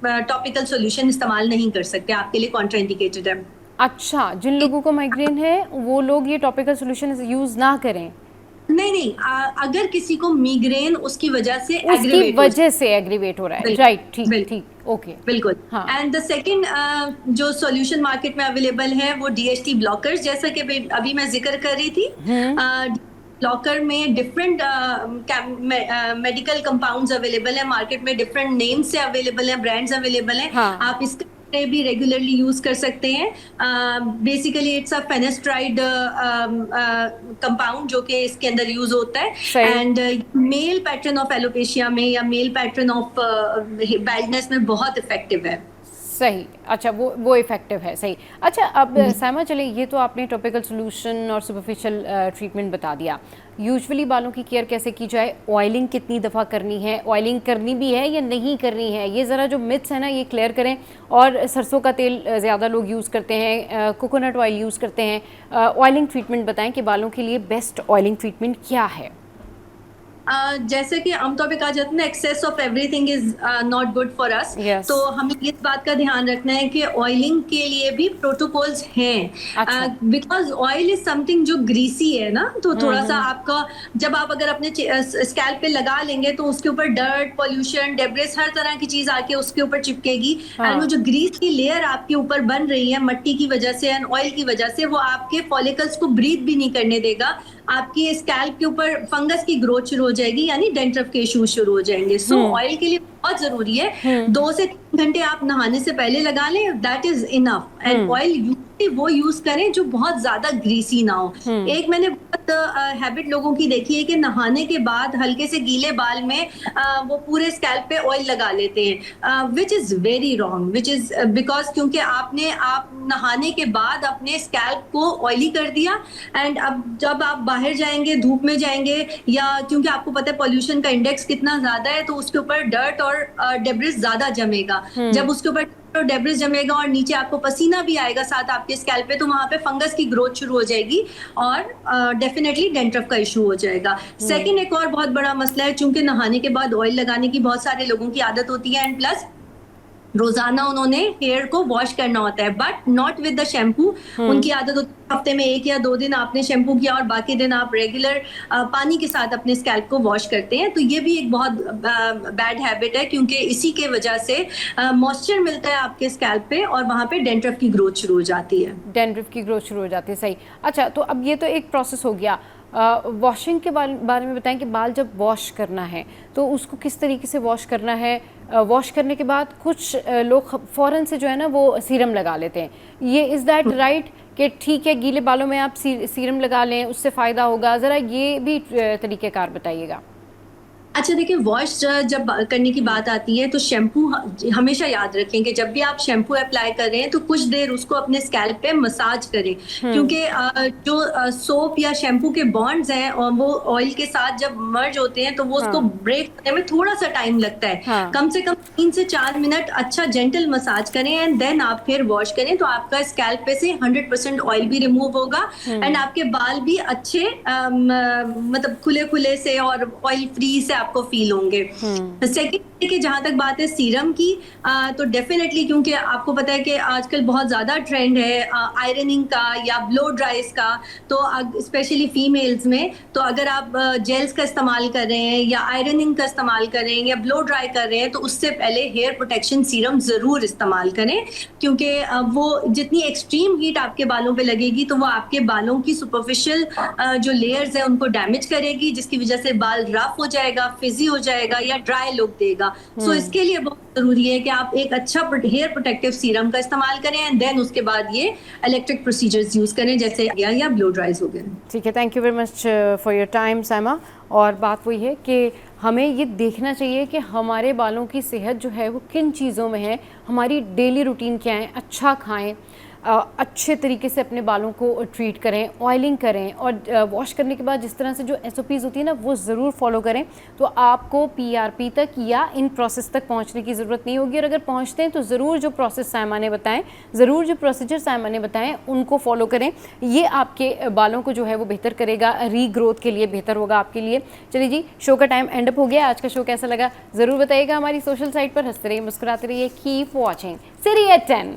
टॉपिकल सॉल्यूशन इस्तेमाल नहीं कर सकते, आपके लिए कॉन्ट्राइंडिकेटेड है। अच्छा, जिन लोगों को माइग्रेन है वो लोग ये टॉपिकल सॉल्यूशन यूज ना करें? नहीं, अगर किसी को मिग्रेन उसकी वजह से एग्रीवेट हो रहा है, राइट, ठीक, ओके, बिल्कुल। एंड द सेकंड जो सॉल्यूशन मार्केट में अवेलेबल है वो DHT ब्लॉकर्स, जैसा कि अभी मैं जिक्र कर रही थी। ब्लॉकर में डिफरेंट मेडिकल कंपाउंड्स अवेलेबल है मार्केट में, डिफरेंट नेम्स से अवेलेबल है, ब्रांड्स अवेलेबल है। आप इसका भी रेगुलरली यूज कर सकते हैं। बेसिकली इट्स अ फेनेस्ट्राइड कंपाउंड जो कि इसके अंदर यूज होता है। And male pattern of alopecia में या मेल पैटर्न ऑफ बैल्डनेस में बहुत इफेक्टिव है। सही, अच्छा वो इफेक्टिव है, सही। अच्छा अब साइमा चले, ये तो आपने टॉपिकल सोल्यूशन और सुपरफिशियल ट्रीटमेंट बता दिया। यूजुअली बालों की केयर कैसे की जाए? ऑयलिंग कितनी दफ़ा करनी है? ऑयलिंग करनी भी है या नहीं करनी है? ये ज़रा जो मिथ्स है ना ये क्लियर करें। और सरसों का तेल ज़्यादा लोग यूज़ करते हैं, कोकोनट ऑयल यूज़ करते हैं, ऑयलिंग ट्रीटमेंट बताएं कि बालों के लिए बेस्ट ऑयलिंग ट्रीटमेंट क्या है? जैसे कि आमतौर पे कहा जाता है ना, excess of everything is not good for us. Yes. तो हमें इस बात का ध्यान रखना है कि ऑयलिंग के लिए भी प्रोटोकॉल्स हैं, बिकॉज ऑयल इज समथिंग जो ग्रीसी है ना, तो थोड़ा सा आपका जब आप अगर अपने स्कैल्प पे लगा लेंगे तो उसके ऊपर डर्ट, पॉल्यूशन, डेब्रिस, हर तरह की चीज आके उसके ऊपर चिपकेगी। एंड वो जो ग्रीस की लेयर आपके ऊपर बन रही है मट्टी की वजह से एंड ऑयल की वजह से, वो आपके फॉलिकल्स को ब्रीथ भी नहीं करने देगा। आपकी स्कैल्प के ऊपर फंगस की ग्रोथ शुरू हो जाएगी, यानी डेंड्रफ के इश्यूज शुरू हो जाएंगे। सो ऑयल के लिए बहुत जरूरी है 2 से 3 घंटे आप नहाने से पहले लगा लें, that is enough. And oil वो यूज करें जो बहुत ज्यादा ग्रीसी ना हो। एक मैंने बहुत हैबिट लोगों की देखी है कि नहाने के बाद हल्के से गीले बाल में वो पूरे स्कैल्प पे ऑयल लगा लेते हैं, which is very wrong, which is because क्योंकि आप नहाने के बाद अपने स्कैल्प को ऑयली कर दिया। एंड अब जब आप बाहर जाएंगे, धूप में जाएंगे, या क्योंकि आपको पता है पॉल्यूशन का इंडेक्स कितना ज्यादा है, तो उसके ऊपर डर्ट और डेब्रिस ज्यादा जमेगा। जब उसके ऊपर डेब्रिस जमेगा और नीचे आपको पसीना भी आएगा साथ आपके स्कैल्प पे, तो वहां पे फंगस की ग्रोथ शुरू हो जाएगी और डेफिनेटली डेंड्रफ का इशू हो जाएगा। सेकंड, एक और बहुत बड़ा मसला है, चूंकि नहाने के बाद ऑयल लगाने की बहुत सारे लोगों की आदत होती है, एंड प्लस रोजाना उन्होंने हेयर को वॉश करना होता है, but not with the shampoo. उनकी आदत होती है हफ्ते में 1 या 2 दिन आपने शैम्पू किया और बाकी दिन आप रेगुलर पानी के साथ अपने स्कैल्प को वॉश करते हैं। तो ये भी एक बहुत बैड हैबिट है, क्योंकि इसी के वजह से मॉइस्चर मिलता है आपके स्कैल्प पे और वहां पे डेंड्रफ की ग्रोथ शुरू हो जाती है। डेंड्रफ की ग्रोथ शुरू हो जाती है, सही। अच्छा, तो अब ये तो एक प्रोसेस हो गया। वॉशिंग के बारे में बताएं कि बाल जब वॉश करना है तो उसको किस तरीके से वॉश करना है। वॉश करने के बाद कुछ लोग फ़ौरन से जो है ना वो सीरम लगा लेते हैं, ये इज़ दैट राइट कि ठीक है गीले बालों में आप सीरम लगा लें उससे फ़ायदा होगा? ज़रा ये भी तरीक़ेकार बताइएगा। अच्छा देखिए, वॉश जब करने की बात आती है तो शैम्पू हमेशा याद रखें कि जब भी आप शैम्पू अप्लाई कर रहे हैं तो कुछ देर उसको अपने स्कैल्प पे मसाज करें, क्योंकि जो सोप या शैम्पू के बॉन्ड्स हैं वो ऑयल के साथ जब मर्ज होते हैं तो वो उसको ब्रेक करने में थोड़ा सा टाइम लगता है। कम से कम 3 से 4 मिनट अच्छा जेंटल मसाज करें एंड देन आप फिर वॉश करें, तो आपका स्कैल्प पे से 100% ऑयल भी रिमूव होगा एंड आपके बाल भी अच्छे मतलब खुले खुले से और ऑयल फ्री से आपको फील होंगे। सेकंड कि जहां तक बात है सीरम की, तो डेफिनेटली क्योंकि आपको पता है कि आजकल बहुत ज्यादा ट्रेंड है आयरनिंग का या ब्लो ड्राइज का, तो स्पेशली फीमेल्स में, तो अगर आप जेल्स का इस्तेमाल कर रहे हैं या आयरनिंग का इस्तेमाल कर रहे हैं या ब्लो ड्राई कर रहे हैं, तो उससे पहले हेयर प्रोटेक्शन सीरम जरूर इस्तेमाल करें, क्योंकि वो जितनी एक्सट्रीम हीट आपके बालों पे लगेगी तो वो आपके बालों की सुपरफिशियल जो लेयर्स है उनको डैमेज करेगी, जिसकी वजह से बाल रफ हो जाएगा, फिजी हो जाएगा या ड्राई लुक देगा। सो इसके लिए बहुत जरूरी है कि आप एक अच्छा हेयर प्रोटेक्टिव सीरम का इस्तेमाल करें एंड देन उसके बाद ये इलेक्ट्रिक प्रोसीजर्स यूज करें, जैसे या ब्लो ड्राइज हो गए। ठीक है, thank you very much for your time Saima. और बात वही है कि हमें ये देखना चाहिए कि हमारे बालों की सेहत जो है वो किन चीज़ों में है, हमारी डेली रूटीन क्या है। अच्छा खाएं, अच्छे तरीके से अपने बालों को ट्रीट करें, ऑयलिंग करें और वॉश करने के बाद जिस तरह से जो SOPs होती है ना वो ज़रूर फॉलो करें, तो आपको PRP तक या इन प्रोसेस तक पहुंचने की ज़रूरत नहीं होगी। और अगर पहुंचते हैं तो ज़रूर जो प्रोसेस साइमा ने बताएं, ज़रूर जो प्रोसीजर साइमा ने बताएं उनको फॉलो करें। ये आपके बालों को जो है वो बेहतर करेगा, रीग्रोथ के लिए बेहतर होगा आपके लिए। चलिए जी, शो का टाइम एंड अप हो गया। आज का शो कैसा लगा ज़रूर बताइएगा हमारी सोशल साइट पर। हंसते रहिए, मुस्कुराते रहिए, कीप वॉचिंग City at 10।